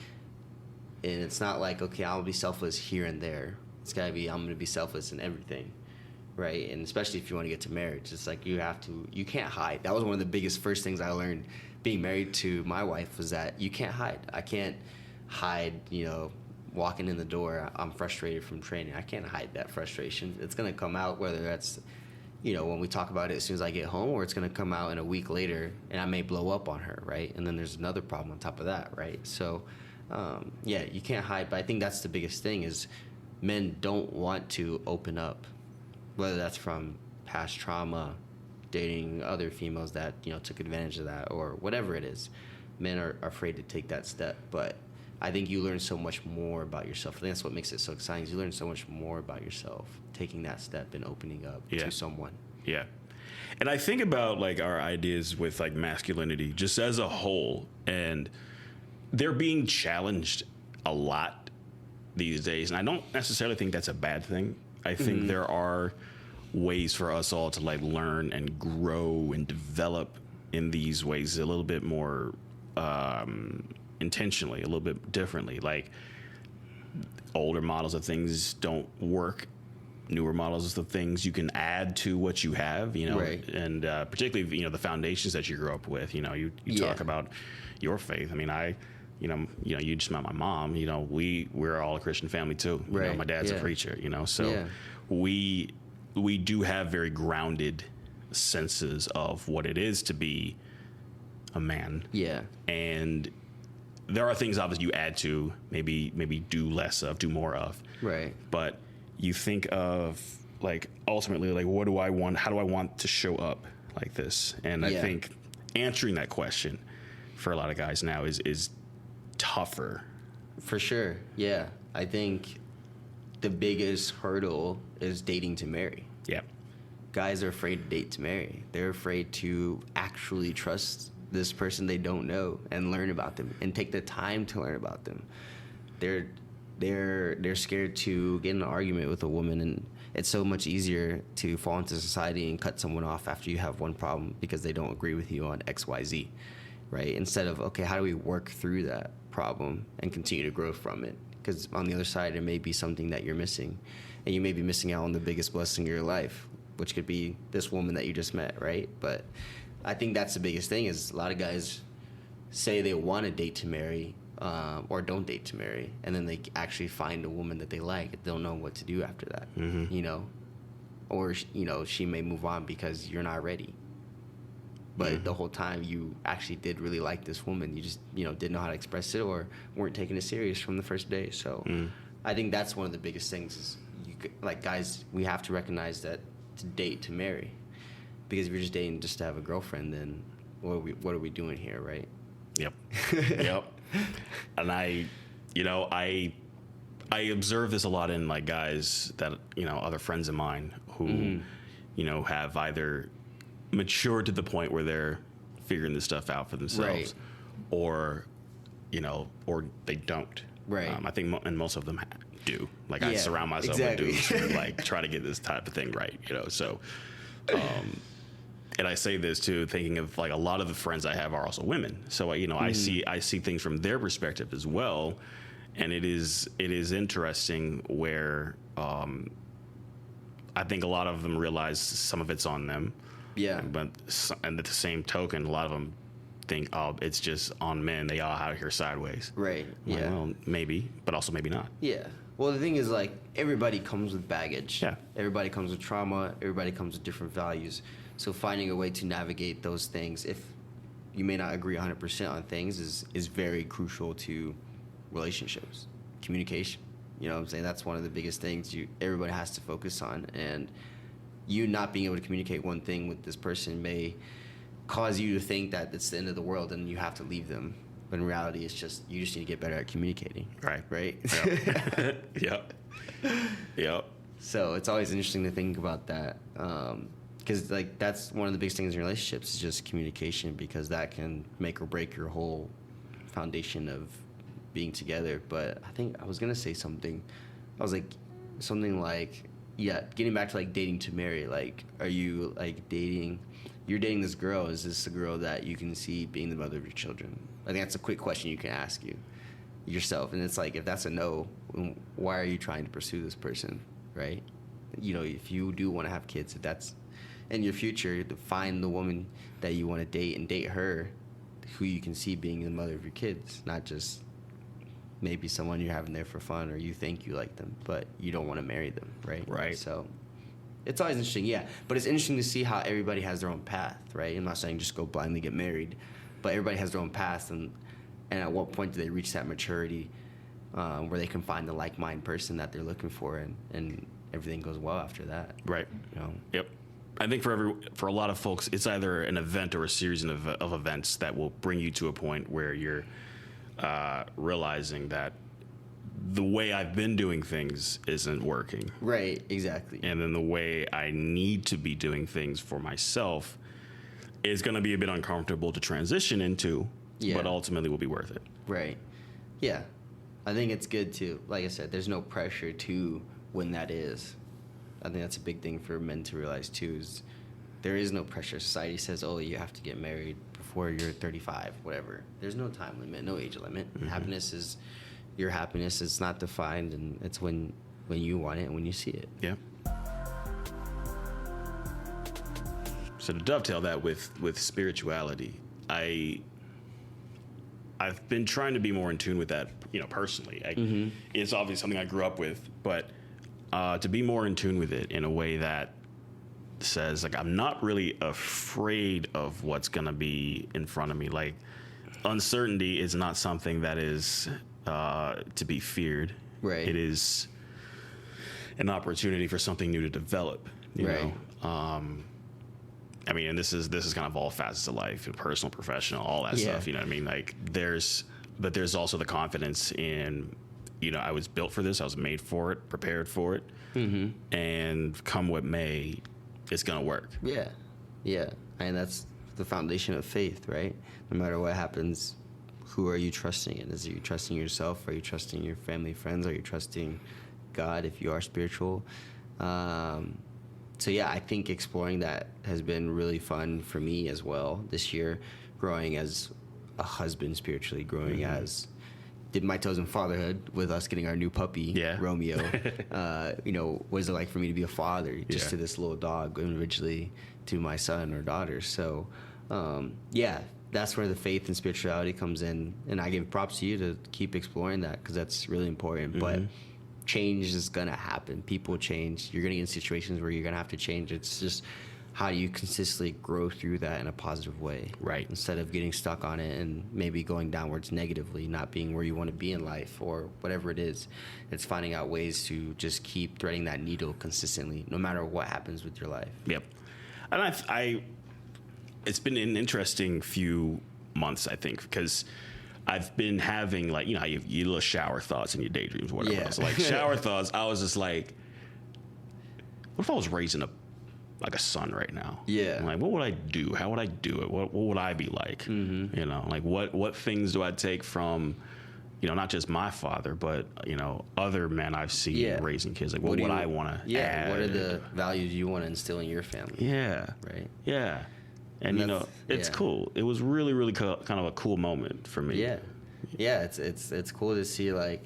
[SPEAKER 2] it's not like, okay, I'll be selfless here and there. It's got to be, I'm going to be selfless in everything, right? And especially if you want to get to marriage, it's like you can't hide. That was one of the biggest first things I learned being married to my wife was that you can't hide. I can't hide, walking in the door, I'm frustrated from training. I can't hide that frustration. It's going to come out, whether that's, when we talk about it as soon as I get home, or it's going to come out in a week later and I may blow up on her, right? And then there's another problem on top of that, right? So, you can't hide. But I think that's the biggest thing is men don't want to open up, whether that's from past trauma, dating other females that, took advantage of that, or whatever it is. Men are afraid to take that step. But I think you learn so much more about yourself. I think that's what makes it so exciting. You learn so much more about yourself taking that step and opening up to someone.
[SPEAKER 1] Yeah. And I think about like our ideas with like masculinity just as a whole, and they're being challenged a lot these days. And I don't necessarily think that's a bad thing. I think there are ways for us all to like learn and grow and develop in these ways a little bit more intentionally, a little bit differently. Like older models of things don't work. Newer models of things you can add to what you have,
[SPEAKER 2] right.
[SPEAKER 1] And particularly, the foundations that you grew up with, you talk about your faith. I mean, you just met my mom, we're all a Christian family too.
[SPEAKER 2] Right.
[SPEAKER 1] My dad's a preacher, so we do have very grounded senses of what it is to be a man.
[SPEAKER 2] Yeah.
[SPEAKER 1] And there are things obviously you add to, maybe do less of, do more of.
[SPEAKER 2] Right.
[SPEAKER 1] But you think of like ultimately like what do I want? How do I want to show up like this? And I think answering that question for a lot of guys now is tougher.
[SPEAKER 2] For sure. Yeah. I think the biggest hurdle is dating to marry.
[SPEAKER 1] Yeah.
[SPEAKER 2] Guys are afraid to date to marry. They're afraid to actually trust this person they don't know and learn about them and take the time to learn about them. They're scared to get in an argument with a woman, and it's so much easier to fall into society and cut someone off after you have one problem because they don't agree with you on XYZ, right? Instead of, okay, how do we work through that problem and continue to grow from it? Because on the other side, it may be something that you're missing, and you may be missing out on the biggest blessing of your life, which could be this woman that you just met, right? But I think that's the biggest thing is a lot of guys say they want to date to marry or don't date to marry, and then they actually find a woman that they like. They don't know what to do after that, you know? Or, you know, she may move on because you're not ready. But the whole time you actually did really like this woman. You just, you know, didn't know how to express it or weren't taking it serious from the first day. So I think that's one of the biggest things is, like, guys, we have to recognize that to date to marry. Because if you're just dating just to have a girlfriend, then what are we doing here, right?
[SPEAKER 1] Yep. Yep. And I observe this a lot in like guys that, you know, other friends of mine who, you know, have either matured to the point where they're figuring this stuff out for themselves,
[SPEAKER 2] right,
[SPEAKER 1] or, you know, or they don't.
[SPEAKER 2] Right.
[SPEAKER 1] I think and most of them do. Like I surround myself with dudes who like try to get this type of thing right, you know. So, and I say this too, thinking of like a lot of the friends I have are also women. So you know, I see things from their perspective as well, and it is interesting where I think a lot of them realize some of it's on them.
[SPEAKER 2] Yeah.
[SPEAKER 1] But and at the same token, a lot of them think, oh, it's just on men. They all out here sideways.
[SPEAKER 2] Right.
[SPEAKER 1] Like,
[SPEAKER 2] Yeah.
[SPEAKER 1] well, maybe, but also maybe not.
[SPEAKER 2] Yeah. Well, the thing is, like, everybody comes with baggage.
[SPEAKER 1] Yeah.
[SPEAKER 2] Everybody comes with trauma. Everybody comes with different values. So finding a way to navigate those things, if you may not agree 100% on things, is very crucial to relationships, communication. You know what I'm saying? That's one of the biggest things everybody has to focus on. And you not being able to communicate one thing with this person may cause you to think that it's the end of the world and you have to leave them. But in reality, it's just, you just need to get better at communicating.
[SPEAKER 1] Right.
[SPEAKER 2] Right?
[SPEAKER 1] Yep. Yep. Yep.
[SPEAKER 2] So it's always interesting to think about that. Because, like, that's one of the biggest things in relationships is just communication, because that can make or break your whole foundation of being together. But I think I was going to say something. I was like, something like, yeah, getting back to, like, dating to marry. Like, are you, like, you're dating this girl. Is this a girl that you can see being the mother of your children? I think that's a quick question you can ask yourself. And it's like, if that's a no, why are you trying to pursue this person, right? You know, if you do want to have kids, if that's in your future, to find the woman that you want to date and date her, who you can see being the mother of your kids, not just maybe someone you're having there for fun or you think you like them, but you don't want to marry them, right?
[SPEAKER 1] Right.
[SPEAKER 2] So it's always interesting, yeah. But it's interesting to see how everybody has their own path, right? I'm not saying just go blindly get married, but everybody has their own path, and at what point do they reach that maturity where they can find the like-minded person that they're looking for, and everything goes well after that.
[SPEAKER 1] Right.
[SPEAKER 2] You know?
[SPEAKER 1] Yep. I think for a lot of folks, it's either an event or a series of events that will bring you to a point where you're realizing that the way I've been doing things isn't working.
[SPEAKER 2] Right, exactly.
[SPEAKER 1] And then the way I need to be doing things for myself is going to be a bit uncomfortable to transition into, but ultimately will be worth it.
[SPEAKER 2] Right. Yeah. I think it's good to, like I said, there's no pressure to when that is. I think that's a big thing for men to realize too, is there is no pressure. Society says, oh, you have to get married before you're 35, whatever. There's no time limit, no age limit. Mm-hmm. Happiness is your happiness. It's not defined, and it's when you want it and when you see it.
[SPEAKER 1] Yeah. So to dovetail that with spirituality, I've been trying to be more in tune with that, you know, personally. It's obviously something I grew up with, but to be more in tune with it in a way that says, like, I'm not really afraid of what's going to be in front of me. Like, uncertainty is not something that is to be feared.
[SPEAKER 2] Right.
[SPEAKER 1] It is an opportunity for something new to develop. You
[SPEAKER 2] Right.
[SPEAKER 1] know. I mean, and this is kind of all facets of life, personal, professional, all that
[SPEAKER 2] Yeah.
[SPEAKER 1] stuff. You know what I mean? Like but there's also the confidence in, you know, I was built for this. I was made for it, prepared for it. Mm-hmm. And come what may, it's going to work.
[SPEAKER 2] Yeah. Yeah. And that's the foundation of faith, right? No matter what happens, who are you trusting in? Is you trusting yourself? Are you trusting your family, friends? Are you trusting God if you are spiritual? So yeah, I think exploring that has been really fun for me as well this year, growing as a husband spiritually, growing as did my toes in fatherhood with us getting our new puppy, Romeo. You know, what is it like for me to be a father just to this little dog, and eventually to my son or daughter? So yeah, that's where the faith and spirituality comes in, and I give props to you to keep exploring that because that's really important. But change is gonna happen. People change. You're gonna get in situations where you're gonna have to change. It's just how do you consistently grow through that in a positive way,
[SPEAKER 1] right?
[SPEAKER 2] Instead of getting stuck on it and maybe going downwards negatively, not being where you want to be in life or whatever it is. It's finding out ways to just keep threading that needle consistently, no matter what happens with your life.
[SPEAKER 1] Yep. And I it's been an interesting few months, I think, because I've been having, like, you know, how you little shower thoughts in your daydreams, whatever.
[SPEAKER 2] Yeah.
[SPEAKER 1] So, like, shower thoughts, I was just like, what if I was raising a son right now?
[SPEAKER 2] Yeah.
[SPEAKER 1] I'm like, what would I do? How would I do it? What would I be like? Mm-hmm. You know, like, what things do I take from, you know, not just my father, but, you know, other men I've seen raising kids? Like, what would I want to add?
[SPEAKER 2] What are the values you want to instill in your family?
[SPEAKER 1] Yeah.
[SPEAKER 2] Right.
[SPEAKER 1] Yeah. And you know, it's cool. It was really, really kind of a cool moment for me.
[SPEAKER 2] Yeah, yeah. It's cool to see, like,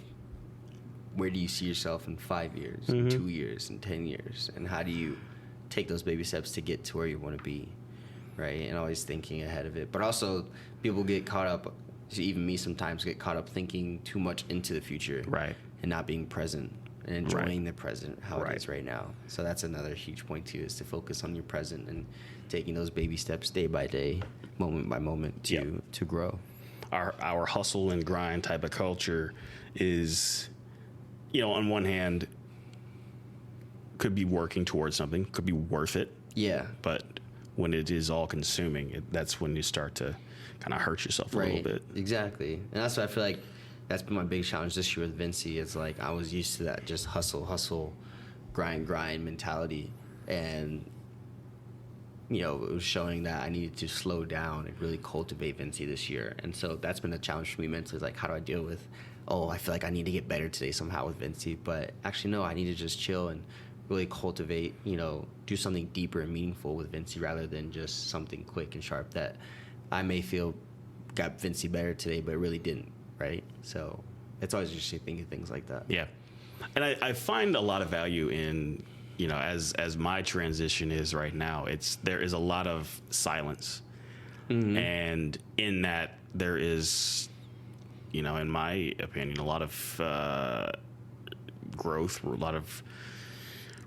[SPEAKER 2] where do you see yourself in 5 years, in 2 years, in 10 years, and how do you take those baby steps to get to where you want to be, right? And always thinking ahead of it. But also, people get caught up. Even me sometimes get caught up thinking too much into the future,
[SPEAKER 1] right?
[SPEAKER 2] And not being present and enjoying the present, how it is right now. So that's another huge point too, is to focus on your present and taking those baby steps day by day, moment by moment to grow.
[SPEAKER 1] Our hustle and grind type of culture is, you know, on one hand, could be working towards something, could be worth it.
[SPEAKER 2] Yeah.
[SPEAKER 1] But when it is all consuming, that's when you start to kind of hurt yourself a little bit.
[SPEAKER 2] Exactly. And that's why I feel like that's been my big challenge this year with Venci. It's like I was used to that just hustle, grind mentality. And, you know, it was showing that I needed to slow down and really cultivate Venci this year. And so that's been a challenge for me mentally. Like, how do I deal with, I feel like I need to get better today somehow with Venci. But actually, no, I need to just chill and really cultivate, you know, do something deeper and meaningful with Venci rather than just something quick and sharp that I may feel got Venci better today, but it really didn't, right? So it's always interesting thinking things like that.
[SPEAKER 1] Yeah. And I find a lot of value in, you know, as my transition is right now, there is a lot of silence. Mm-hmm. And in that there is, you know, in my opinion, a lot of growth, a lot of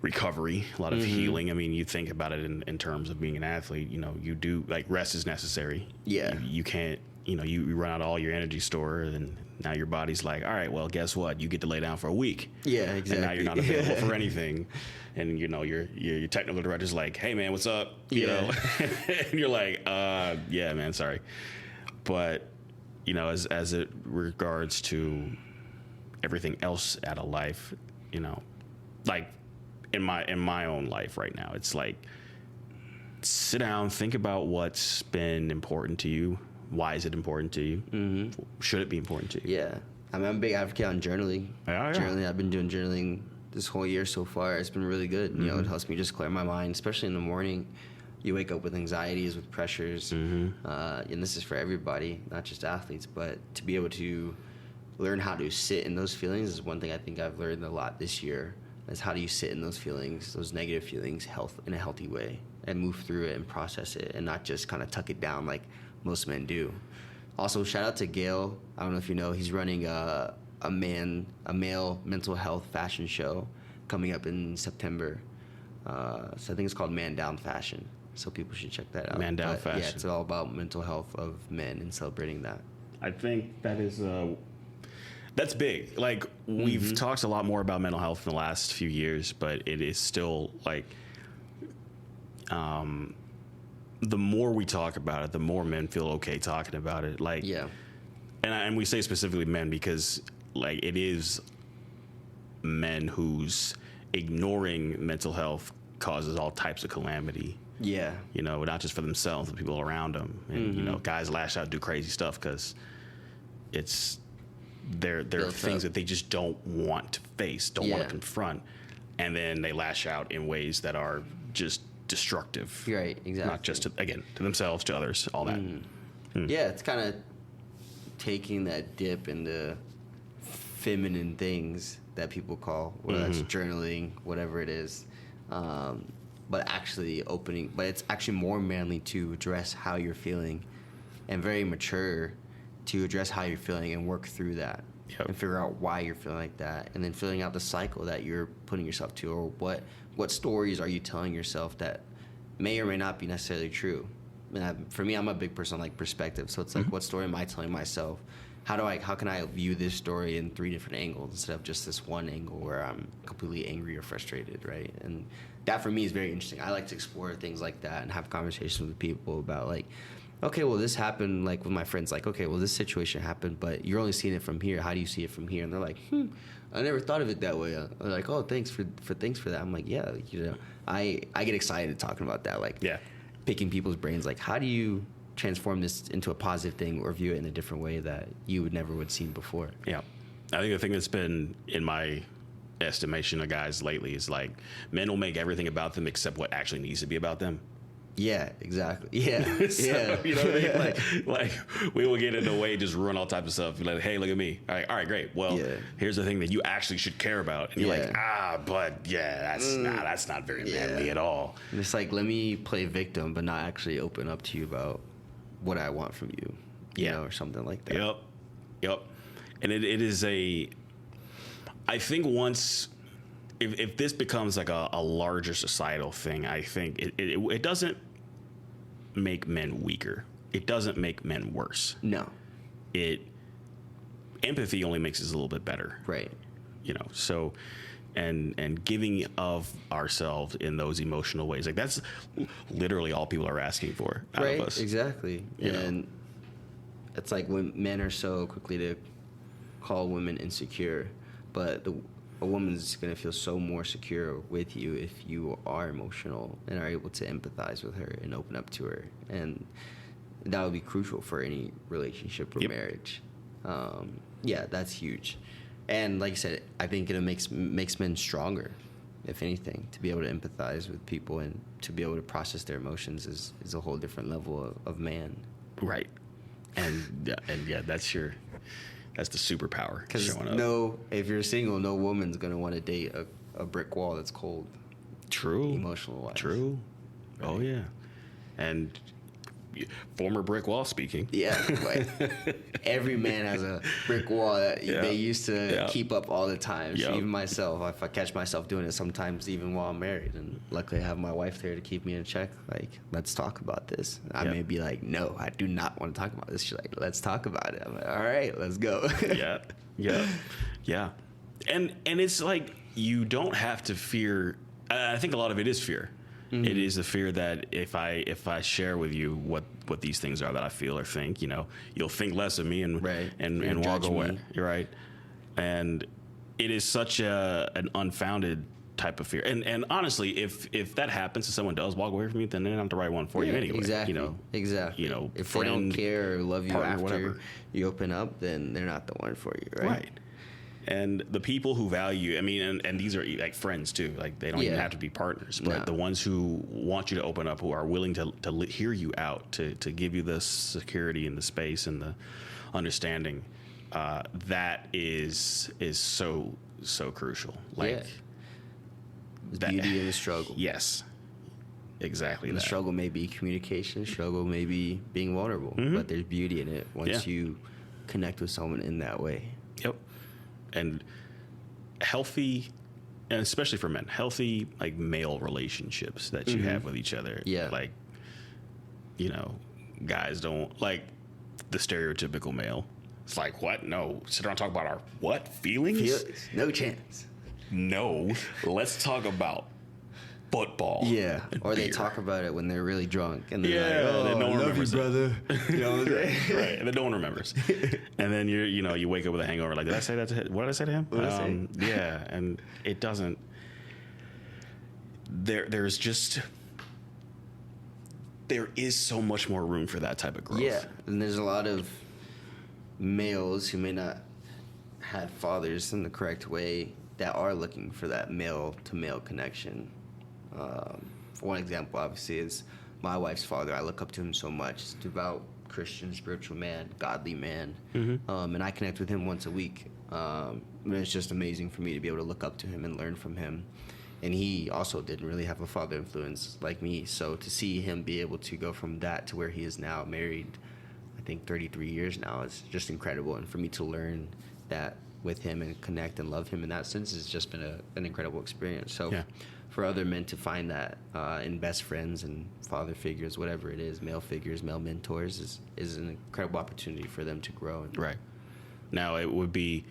[SPEAKER 1] recovery, a lot of healing. I mean, you think about it in terms of being an athlete, you know, you do, like, rest is necessary.
[SPEAKER 2] Yeah.
[SPEAKER 1] You can't, you know, you run out of all your energy store, and now your body's like, all right, well, guess what? You get to lay down for a week.
[SPEAKER 2] Yeah, exactly.
[SPEAKER 1] And now you're not available for anything. And, you know, your technical director's like, hey, man, what's up? You know? And you're like, yeah, man, sorry. But, you know, as it regards to everything else out of life, you know, like, in my own life right now, it's like, sit down, think about what's been important to you. Why is it important to you? Mm-hmm. Should it be important to you?
[SPEAKER 2] Yeah. I mean, I'm a big advocate on journaling.
[SPEAKER 1] Yeah.
[SPEAKER 2] Journaling, I've been doing journaling this whole year so far. It's been really good. Mm-hmm. You know, it helps me just clear my mind, especially in the morning. You wake up with anxieties, with pressures, and this is for everybody, not just athletes, but to be able to learn how to sit in those feelings is one thing I think I've learned a lot this year. Is how do you sit in those feelings, those negative feelings, in a healthy way, and move through it and process it, and not just kind of tuck it down like most men do. Also, shout out to Gail. I don't know if you know, he's running a male mental health fashion show coming up in September. So I think it's called Man Down Fashion. So people should check that out.
[SPEAKER 1] Man Down Fashion.
[SPEAKER 2] Yeah, it's all about mental health of men and celebrating that.
[SPEAKER 1] I think that is that's big. Like we've talked a lot more about mental health in the last few years, but it is still like the more we talk about it, the more men feel okay talking about it. Like,
[SPEAKER 2] Yeah.
[SPEAKER 1] and we say specifically men because like it is men whose ignoring mental health causes all types of calamity.
[SPEAKER 2] Yeah.
[SPEAKER 1] You know, not just for themselves, but people around them. And you know, guys lash out, do crazy stuff because it's there are
[SPEAKER 2] Built
[SPEAKER 1] things
[SPEAKER 2] up.
[SPEAKER 1] that they just don't want to face, don't want
[SPEAKER 2] Yeah.
[SPEAKER 1] to confront, and then they lash out in ways that are just destructive.
[SPEAKER 2] Right, exactly.
[SPEAKER 1] Not just to, again, to themselves, to others, all that.
[SPEAKER 2] Yeah, it's kind of taking that dip into feminine things that people call, whether that's journaling, whatever it is, but actually opening. But it's actually more manly to address how you're feeling, and very mature to address how you're feeling and work through that.
[SPEAKER 1] Yep.
[SPEAKER 2] And figure out why you're feeling like that, and then filling out the cycle that you're putting yourself to, or what stories are you telling yourself that may or may not be necessarily true. And for me, I'm a big person on like perspective, so it's like, what story am I telling myself? How can I view this story in 3 different angles instead of just this one angle where I'm completely angry or frustrated, right? And that for me is very interesting. I like to explore things like that and have conversations with people about like, okay, well, this happened, like with my friends, like, okay, well, this situation happened, but you're only seeing it from here. How do you see it from here? And they're like, I never thought of it that way. They're like, oh, thanks for that. I'm like, yeah, you know, I get excited talking about that, like picking people's brains, like, how do you transform this into a positive thing or view it in a different way that you would never seen before?
[SPEAKER 1] Yeah. I think the thing that's been in my estimation of guys lately is like men will make everything about them except what actually needs to be about them.
[SPEAKER 2] Yeah, exactly. Yeah,
[SPEAKER 1] So,
[SPEAKER 2] yeah.
[SPEAKER 1] you know what I mean? Like we will get in the way, just ruin all types of stuff. Like, hey, look at me. All right, great. Well, here's the thing that you actually should care about. And you're like, but that's not very manly at all.
[SPEAKER 2] And it's like, let me play victim, but not actually open up to you about what I want from you. You know, or something like that.
[SPEAKER 1] Yep. And it is I think once, if this becomes like a larger societal thing, I think it doesn't make men weaker. It doesn't make men worse.
[SPEAKER 2] No.
[SPEAKER 1] Empathy only makes us a little bit better.
[SPEAKER 2] Right.
[SPEAKER 1] You know, so and giving of ourselves in those emotional ways, like that's literally all people are asking for out of us.
[SPEAKER 2] Exactly. And it's like when men are so quickly to call women insecure, but a woman's going to feel so more secure with you if you are emotional and are able to empathize with her and open up to her. And that would be crucial for any relationship or marriage. Yeah, that's huge. And like I said, I think it makes men stronger, if anything, to be able to empathize with people and to be able to process their emotions is a whole different level of man.
[SPEAKER 1] Right. And that's the superpower showing up.
[SPEAKER 2] If you're single, no woman's going to want to date a brick wall that's cold.
[SPEAKER 1] True.
[SPEAKER 2] Emotional wise.
[SPEAKER 1] True. Right. Oh, yeah. And former brick wall speaking.
[SPEAKER 2] Yeah. Like every man has a brick wall that they used to keep up all the time. So even myself, if I catch myself doing it sometimes even while I'm married, and luckily I have my wife there to keep me in check, like, let's talk about this. I may be like, no, I do not want to talk about this. She's like, let's talk about it. I'm like, all right, let's go. Yeah. And it's like, you don't have to fear. I think a lot of it is fear. Mm-hmm. It is the fear that if I share with you what these things are that I feel or think, you know, you'll think less of me and walk away. You're right. And it is such an unfounded type of fear. And honestly, if that happens and someone does walk away from you, then they're not the right one for you anyway. Exactly.
[SPEAKER 1] You know,
[SPEAKER 2] exactly.
[SPEAKER 1] You know,
[SPEAKER 2] if
[SPEAKER 1] friend,
[SPEAKER 2] they don't care or love you
[SPEAKER 1] partner,
[SPEAKER 2] after
[SPEAKER 1] whatever.
[SPEAKER 2] you open up, then they're not the one for you, right?
[SPEAKER 1] Right. And the people who value, I mean, and these are like friends too, like they don't even have to be partners, but the ones who want you to open up, who are willing to hear you out, to give you the security and the space and the understanding, that is so crucial. Like
[SPEAKER 2] the beauty of the struggle.
[SPEAKER 1] Yes, exactly.
[SPEAKER 2] And the struggle may be communication, struggle may be being vulnerable, but there's beauty in it once you connect with someone in that way.
[SPEAKER 1] Yep. And healthy, and especially for men, healthy like male relationships that you have with each other.
[SPEAKER 2] Yeah.
[SPEAKER 1] Like, you know, guys don't like the stereotypical male. It's like, what? No. Sit down and talk about our what? Feelings?
[SPEAKER 2] No chance.
[SPEAKER 1] No. Let's talk about football.
[SPEAKER 2] Yeah. Or they
[SPEAKER 1] beer.
[SPEAKER 2] talk about it when they're really drunk. And they're
[SPEAKER 1] Yeah,
[SPEAKER 2] like,
[SPEAKER 1] and
[SPEAKER 2] oh,
[SPEAKER 1] no one
[SPEAKER 2] I love you,
[SPEAKER 1] remembers it.
[SPEAKER 2] brother. You know what I'm saying?
[SPEAKER 1] Right. And then no one remembers. And then you wake up with a hangover. Like, did I say that to him? What did I say to him?
[SPEAKER 2] What did I say?
[SPEAKER 1] Yeah. And it doesn't. There is so much more room for that type of growth.
[SPEAKER 2] Yeah. And there's a lot of males who may not have fathers in the correct way that are looking for that male to male connection. For one example, obviously, is my wife's father. I look up to him so much. He's a devout Christian, spiritual man, godly man. And I connect with him once a week. And it's just amazing for me to be able to look up to him and learn from him. And he also didn't really have a father influence like me. So to see him be able to go from that to where he is now, married, I think 33 years now, is just incredible. And for me to learn that with him and connect and love him in that sense has just been an incredible experience. So for other men to find that in best friends and father figures, whatever it is, male figures, male mentors, is an incredible opportunity for them to grow.
[SPEAKER 1] Right. Now, it would be,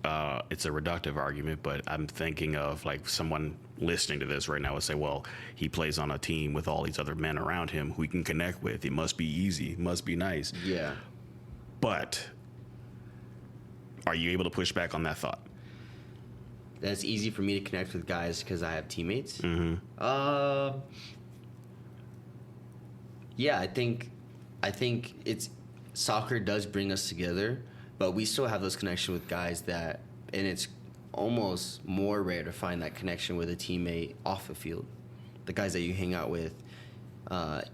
[SPEAKER 1] it's a reductive argument, but I'm thinking of like someone listening to this right now would say, well, he plays on a team with all these other men around him who he can connect with. It must be easy. It must be nice.
[SPEAKER 2] Yeah.
[SPEAKER 1] But are you able to push back on that thought?
[SPEAKER 2] That's easy for me to connect with guys because I have teammates. Yeah, I think it's soccer does bring us together, but we still have those connections with guys that, and it's almost more rare to find that connection with a teammate off the field. The guys that you hang out with,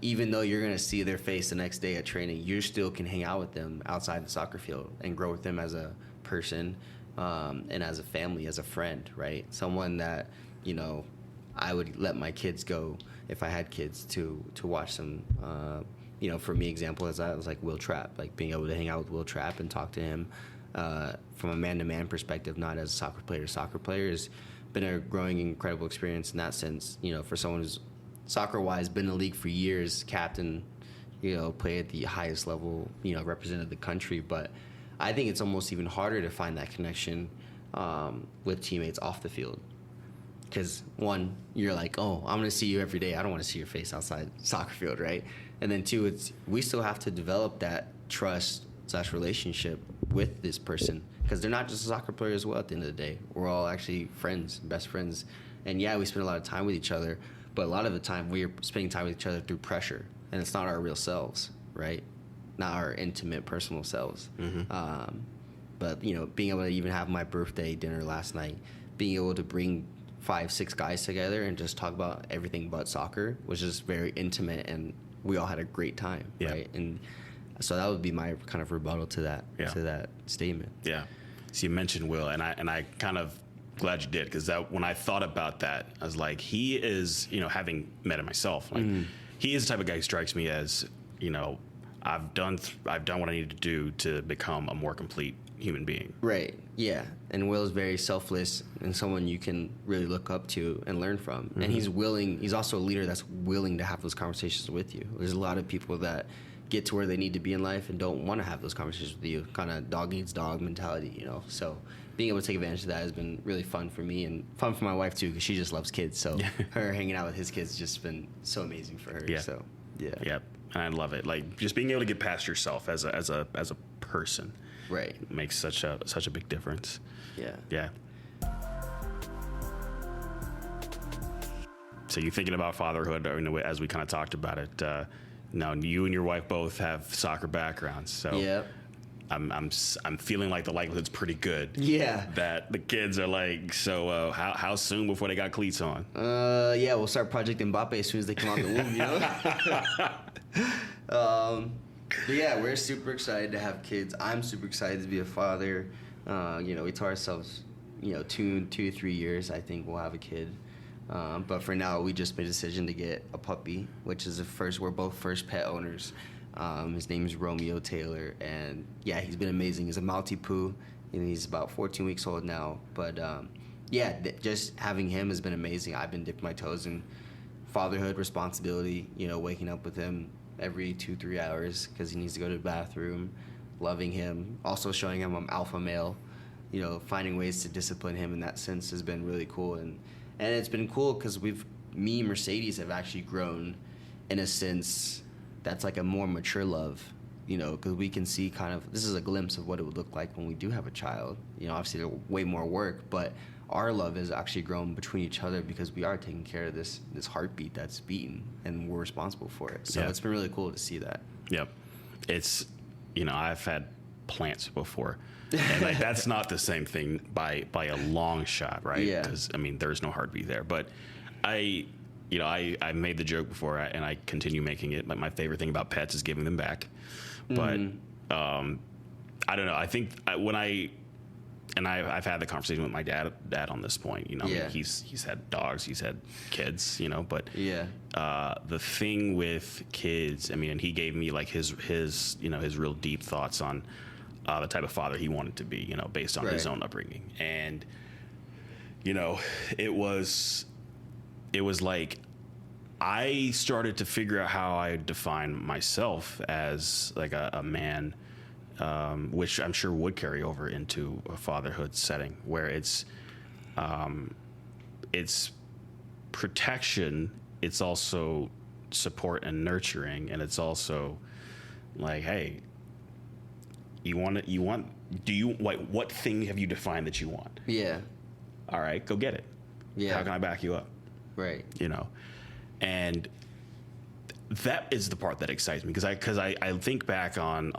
[SPEAKER 2] even though you're going to see their face the next day at training, you still can hang out with them outside the soccer field and grow with them as a person, and as a family, as a friend, right? Someone that, I would let my kids go if I had kids to watch them. For me, example is I was like Will Trapp, like being able to hang out with Will Trapp and talk to him from a man-to-man perspective, not as a soccer player, has been a growing, incredible experience in that sense. For someone who's soccer-wise been in the league for years, captain, play at the highest level, represented the country, but I think it's almost even harder to find that connection with teammates off the field. Because one, you're like, oh, I'm going to see you every day. I don't want to see your face outside soccer field, right? And then two, we still have to develop that trust/relationship with this person, because they're not just a soccer player as well at the end of the day. We're all actually friends, best friends. And yeah, we spend a lot of time with each other, but a lot of the time we're spending time with each other through pressure, and it's not our real selves, right? Not our intimate, personal selves. But, being able to even have my birthday dinner last night, being able to bring 5-6 guys together and just talk about everything but soccer was just very intimate, and we all had a great time, right? And so that would be my kind of rebuttal to that statement. Yeah.
[SPEAKER 1] So you mentioned Will, and I kind of glad you did, because when I thought about that, I was like, he is, having met him myself, like he is the type of guy who strikes me as, I've done what I needed to do to become a more complete human being.
[SPEAKER 2] Right. Yeah. And Will's very selfless and someone you can really look up to and learn from. And he's also a leader that's willing to have those conversations with you. There's a lot of people that get to where they need to be in life and don't want to have those conversations with you, kind of dog eats dog mentality, So being able to take advantage of that has been really fun for me and fun for my wife too, because she just loves kids. So her hanging out with his kids has just been so amazing for her.
[SPEAKER 1] Yeah.
[SPEAKER 2] So
[SPEAKER 1] yeah. And I love it. Like just being able to get past yourself as a person.
[SPEAKER 2] Right.
[SPEAKER 1] Makes such a big difference. Yeah. So you're thinking about fatherhood, as we kind of talked about it. Now you and your wife both have soccer backgrounds, so I'm feeling like the likelihood's pretty good.
[SPEAKER 2] Yeah.
[SPEAKER 1] That the kids are like, so how soon before they got cleats on?
[SPEAKER 2] Yeah, we'll start Project Mbappe as soon as they come out the womb. Yeah, we're super excited to have kids. I'm super excited to be a father. We told ourselves, 2-3 years, I think we'll have a kid. But for now, we just made a decision to get a puppy, which is we're both first pet owners. His name is Romeo Taylor, and yeah, he's been amazing. He's a Maltipoo, and he's about 14 weeks old now. But just having him has been amazing. I've been dipping my toes in fatherhood, responsibility, waking up with him every 2-3 hours because he needs to go to the bathroom, loving him, also showing him I'm alpha male, finding ways to discipline him in that sense has been really cool. And it's been cool because me and Mercedes have actually grown in a sense that's like a more mature love, because we can see kind of, this is a glimpse of what it would look like when we do have a child. Obviously there's way more work, but our love has actually grown between each other because we are taking care of this heartbeat that's beating, and we're responsible for it. So it's been really cool to see that.
[SPEAKER 1] Yep. It's, I've had plants before, and like that's not the same thing by a long shot, right?
[SPEAKER 2] Yeah.
[SPEAKER 1] Because there's no heartbeat there. But I made the joke before, and I continue making it. My favorite thing about pets is giving them back. But I don't know. I think I've had the conversation with my dad on this point. He's had dogs, he's had kids. But the thing with kids, and he gave me like his real deep thoughts on the type of father he wanted to be, based on his own upbringing. And it was like I started to figure out how I define myself as like a man, which I'm sure would carry over into a fatherhood setting where it's protection, it's also support and nurturing, and it's also like, hey, what thing have you defined that you want?
[SPEAKER 2] Yeah.
[SPEAKER 1] All right, go get it.
[SPEAKER 2] Yeah.
[SPEAKER 1] How can I back you up?
[SPEAKER 2] Right.
[SPEAKER 1] And that is the part that excites me because I think back on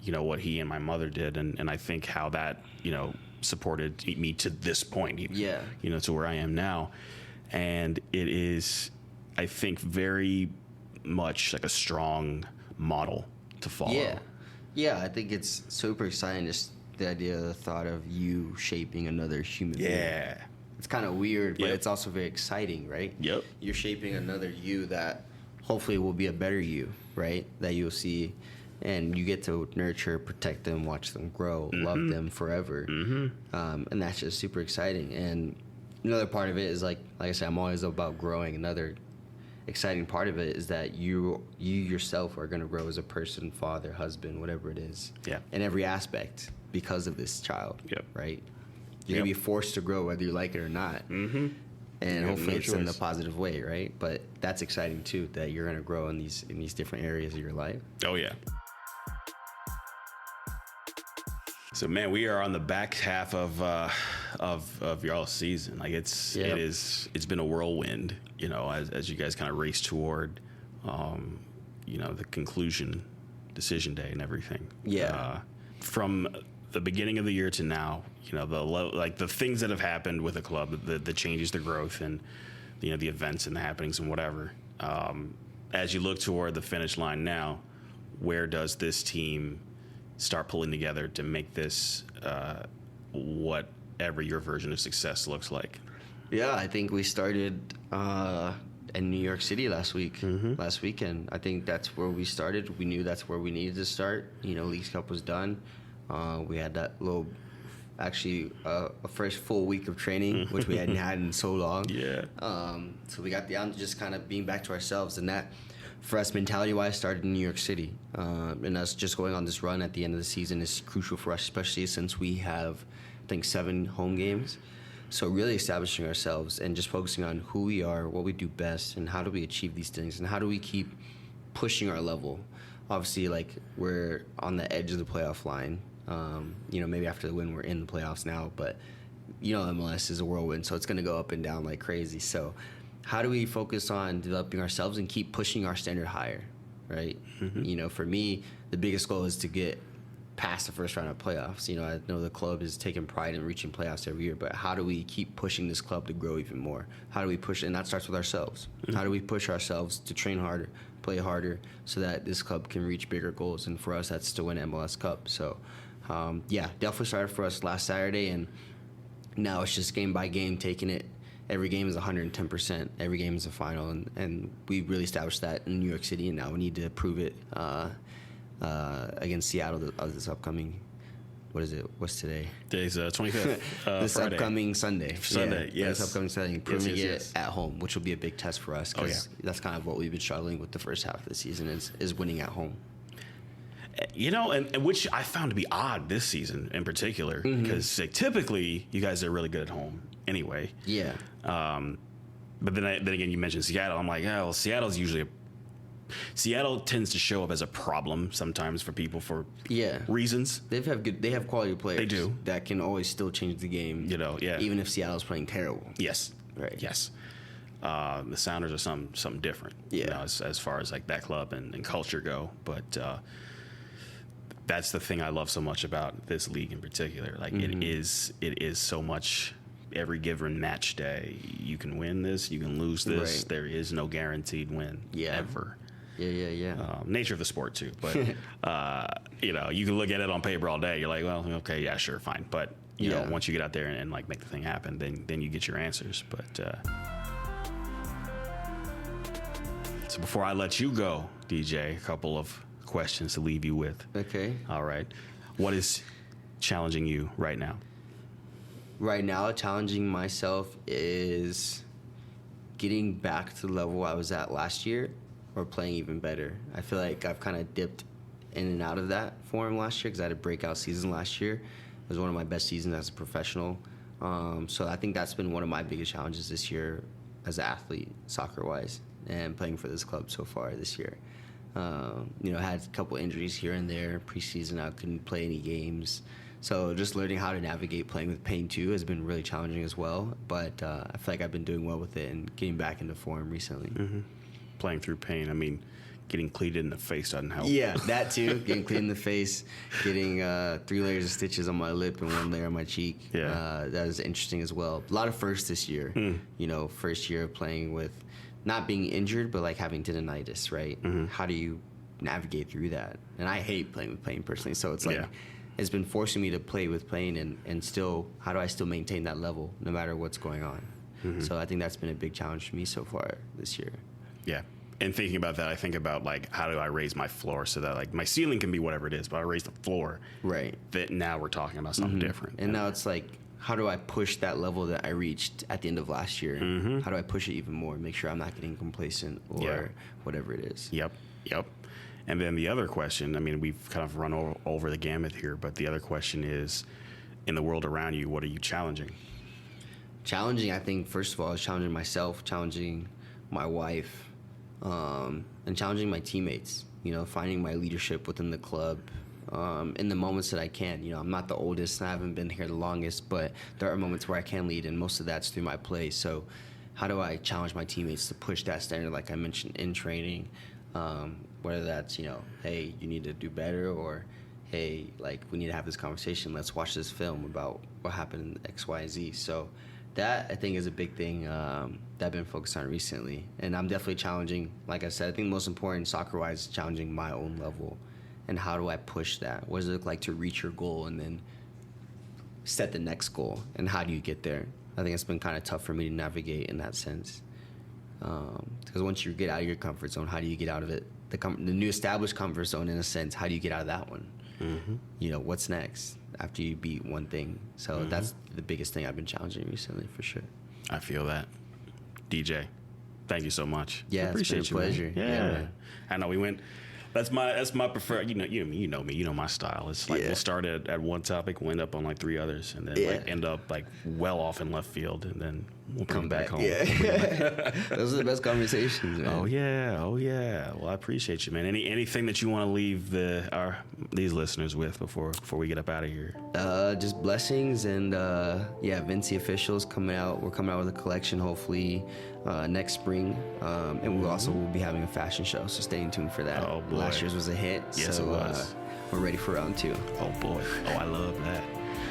[SPEAKER 1] what he and my mother did, and I think how that supported me to this point, to where I am now, and it is, I think, very much like a strong model to follow.
[SPEAKER 2] Yeah, I think it's super exciting, just the idea, the thought of you shaping another human being.
[SPEAKER 1] Yeah.
[SPEAKER 2] It's kind of weird, but it's also very exciting, right?
[SPEAKER 1] Yep.
[SPEAKER 2] You're shaping another you that hopefully will be a better you, right? That you'll see, and you get to nurture, protect them, watch them grow, love them forever. And that's just super exciting. And another part of it is like I said, I'm always about growing. Another exciting part of it is that you yourself are going to grow as a person, father, husband, whatever it is.
[SPEAKER 1] Yeah.
[SPEAKER 2] In every aspect because of this child.
[SPEAKER 1] Yep.
[SPEAKER 2] Right? You're going to be forced to grow whether you like it or not. And hopefully it's in a positive way, right? But that's exciting too, that you're going to grow in these different areas of your life.
[SPEAKER 1] Oh yeah. So man, we are on the back half of y'all's season. Like it's been a whirlwind, as you guys kind of race toward the conclusion, decision day and everything.
[SPEAKER 2] Yeah.
[SPEAKER 1] From the beginning of the year to now, the things that have happened with the club, the changes, the growth, and the events and the happenings and whatever. As you look toward the finish line now, where does this team start pulling together to make this whatever your version of success looks like?
[SPEAKER 2] Yeah, I think we started in New York City last weekend. I think that's where we started. We knew that's where we needed to start. Leagues Cup was done. We had that a first full week of training, which we hadn't had in so long.
[SPEAKER 1] Yeah.
[SPEAKER 2] So we got down to just kind of being back to ourselves, and that, for us, mentality-wise, started in New York City. And us just going on this run at the end of the season is crucial for us, especially since we have, I think, 7 home games. So really establishing ourselves and just focusing on who we are, what we do best, and how do we achieve these things, and how do we keep pushing our level. Obviously, we're on the edge of the playoff line. Maybe after the win, we're in the playoffs now, but MLS is a whirlwind, so it's going to go up and down like crazy. So how do we focus on developing ourselves and keep pushing our standard higher, right? For me, the biggest goal is to get past the first round of playoffs. I know the club is taking pride in reaching playoffs every year, but how do we keep pushing this club to grow even more? How do we push, and that starts with ourselves. How do we push ourselves to train harder, play harder, so that this club can reach bigger goals? And for us, that's to win MLS Cup. So definitely started for us last Saturday, and now it's just game by game, taking it. Every game is 110%. Every game is a final, and we really established that in New York City, and now we need to prove it against Seattle of this upcoming what is it? What's today?
[SPEAKER 1] Today's 25th.
[SPEAKER 2] This
[SPEAKER 1] Friday.
[SPEAKER 2] upcoming Sunday.
[SPEAKER 1] Sunday, yes.
[SPEAKER 2] This upcoming Sunday. Proving
[SPEAKER 1] yes.
[SPEAKER 2] it at home, which will be a big test for us because that's kind of what we've been struggling with the first half of the season is winning at home.
[SPEAKER 1] You know, and which I found to be odd this season in particular, because typically you guys are really good at home anyway.
[SPEAKER 2] Yeah.
[SPEAKER 1] But then again, you mentioned Seattle. I'm like, well, Seattle tends to show up as a problem sometimes for people for reasons.
[SPEAKER 2] They have quality players.
[SPEAKER 1] They do.
[SPEAKER 2] That can always still change the game.
[SPEAKER 1] You know, yeah.
[SPEAKER 2] Even if Seattle's playing terrible.
[SPEAKER 1] Yes.
[SPEAKER 2] Right.
[SPEAKER 1] Yes. The Sounders are something different.
[SPEAKER 2] Yeah.
[SPEAKER 1] You know, as far as like that club and culture go, but. That's the thing I love so much about this league in particular. Like it is so much every given match day. You can win this, you can lose this.
[SPEAKER 2] Right.
[SPEAKER 1] There is no guaranteed win ever.
[SPEAKER 2] Yeah.
[SPEAKER 1] Nature of the sport too. But you know, you can look at it on paper all day. You're like, well, okay, yeah, sure, fine. But you know, once you get out there and like make the thing happen, then you get your answers. But so before I let you go, DJ, a couple of questions to leave you with.
[SPEAKER 2] Okay.
[SPEAKER 1] All right. What is challenging you right now?
[SPEAKER 2] Right now, challenging myself is getting back to the level I was at last year or playing even better. I feel like I've kind of dipped in and out of that form last year because I had a breakout season last year. It was one of my best seasons as a professional. So I think that's been one of my biggest challenges this year as an athlete, soccer-wise, and playing for this club so far this year. You know, I had a couple injuries here and there. Preseason, I couldn't play any games. So just learning how to navigate playing with pain, too, has been really challenging as well. But I feel like I've been doing well with it and getting back into form recently.
[SPEAKER 1] Mm-hmm. Playing through pain. I mean, getting cleated in the face doesn't help.
[SPEAKER 2] Yeah, that, too. Getting cleated in the face, getting 3 layers of stitches on my lip and 1 layer on my cheek.
[SPEAKER 1] Yeah.
[SPEAKER 2] That was interesting as well. A lot of firsts this year. You know, first year of playing with not being injured, but like having tendonitis, right? How do you navigate through that? And I hate playing with pain personally, so it's like it's been forcing me to play with pain and still, how do I still maintain that level no matter what's going on? So I think that's been a big challenge for me so far this year.
[SPEAKER 1] Yeah. And thinking about that, I think about like, how do I raise my floor so that like my ceiling can be whatever it is, but I raise the floor.
[SPEAKER 2] Right.
[SPEAKER 1] That now we're talking about something different.
[SPEAKER 2] And now it's like, how do I push that level that I reached at the end of last year? How do I push it even more? Make sure I'm not getting complacent or whatever it is.
[SPEAKER 1] Yep. And then the other question, I mean, we've kind of run over the gamut here, but the other question is, in the world around you, what are you challenging?
[SPEAKER 2] Challenging, I think, first of all, is challenging myself, challenging my wife, and challenging my teammates. You know, finding my leadership within the club, in the moments that I can. You know, I'm not the oldest and I haven't been here the longest, but there are moments where I can lead, and most of that's through my play. So how do I challenge my teammates to push that standard, like I mentioned, in training? Whether that's, you know, hey, you need to do better, or hey, like, we need to have this conversation. Let's watch this film about what happened in X, Y, and Z. So that, I think, is a big thing that I've been focused on recently. And I'm definitely challenging, like I said, I think the most important soccer-wise is challenging my own level. And how do I push that? What does it look like to reach your goal and then set the next goal? And how do you get there? I think it's been kind of tough for me to navigate in that sense. Because once you get out of your comfort zone, how do you get out of it? The new established comfort zone, in a sense, how do you get out of that one? You know, what's next after you beat one thing? So that's the biggest thing I've been challenging recently, for sure.
[SPEAKER 1] I feel that. DJ, thank you so much.
[SPEAKER 2] Yeah, it's been a pleasure.
[SPEAKER 1] Man. Yeah, man. I know we went. That's my preferred. You know me. You know my style. It's like we'll start at one topic, we'll end up on like 3 others, and then like end up like well off in left field, and then we'll come back home.
[SPEAKER 2] Yeah. Those are the best conversations, man.
[SPEAKER 1] Oh yeah. Well, I appreciate you, man. Anything that you want to leave these listeners with before we get up out of here?
[SPEAKER 2] Just blessings, and Venci officials coming out. We're coming out with a collection hopefully next spring, and we also will be having a fashion show, so stay tuned for that.
[SPEAKER 1] Oh boy.
[SPEAKER 2] Last year's was a hit.
[SPEAKER 1] Yes,
[SPEAKER 2] so,
[SPEAKER 1] it was.
[SPEAKER 2] We're ready for round 2.
[SPEAKER 1] Oh boy. Oh, I love that.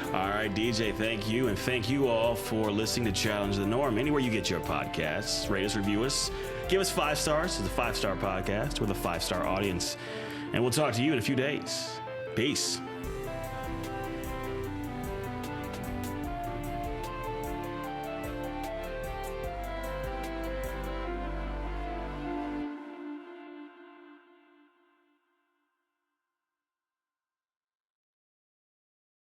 [SPEAKER 1] All right, DJ, thank you. And thank you all for listening to Challenge the Norm. Anywhere you get your podcasts, rate us, review us, give us 5 stars. It's a 5-star podcast with a 5-star audience. And we'll talk to you in a few days. Peace.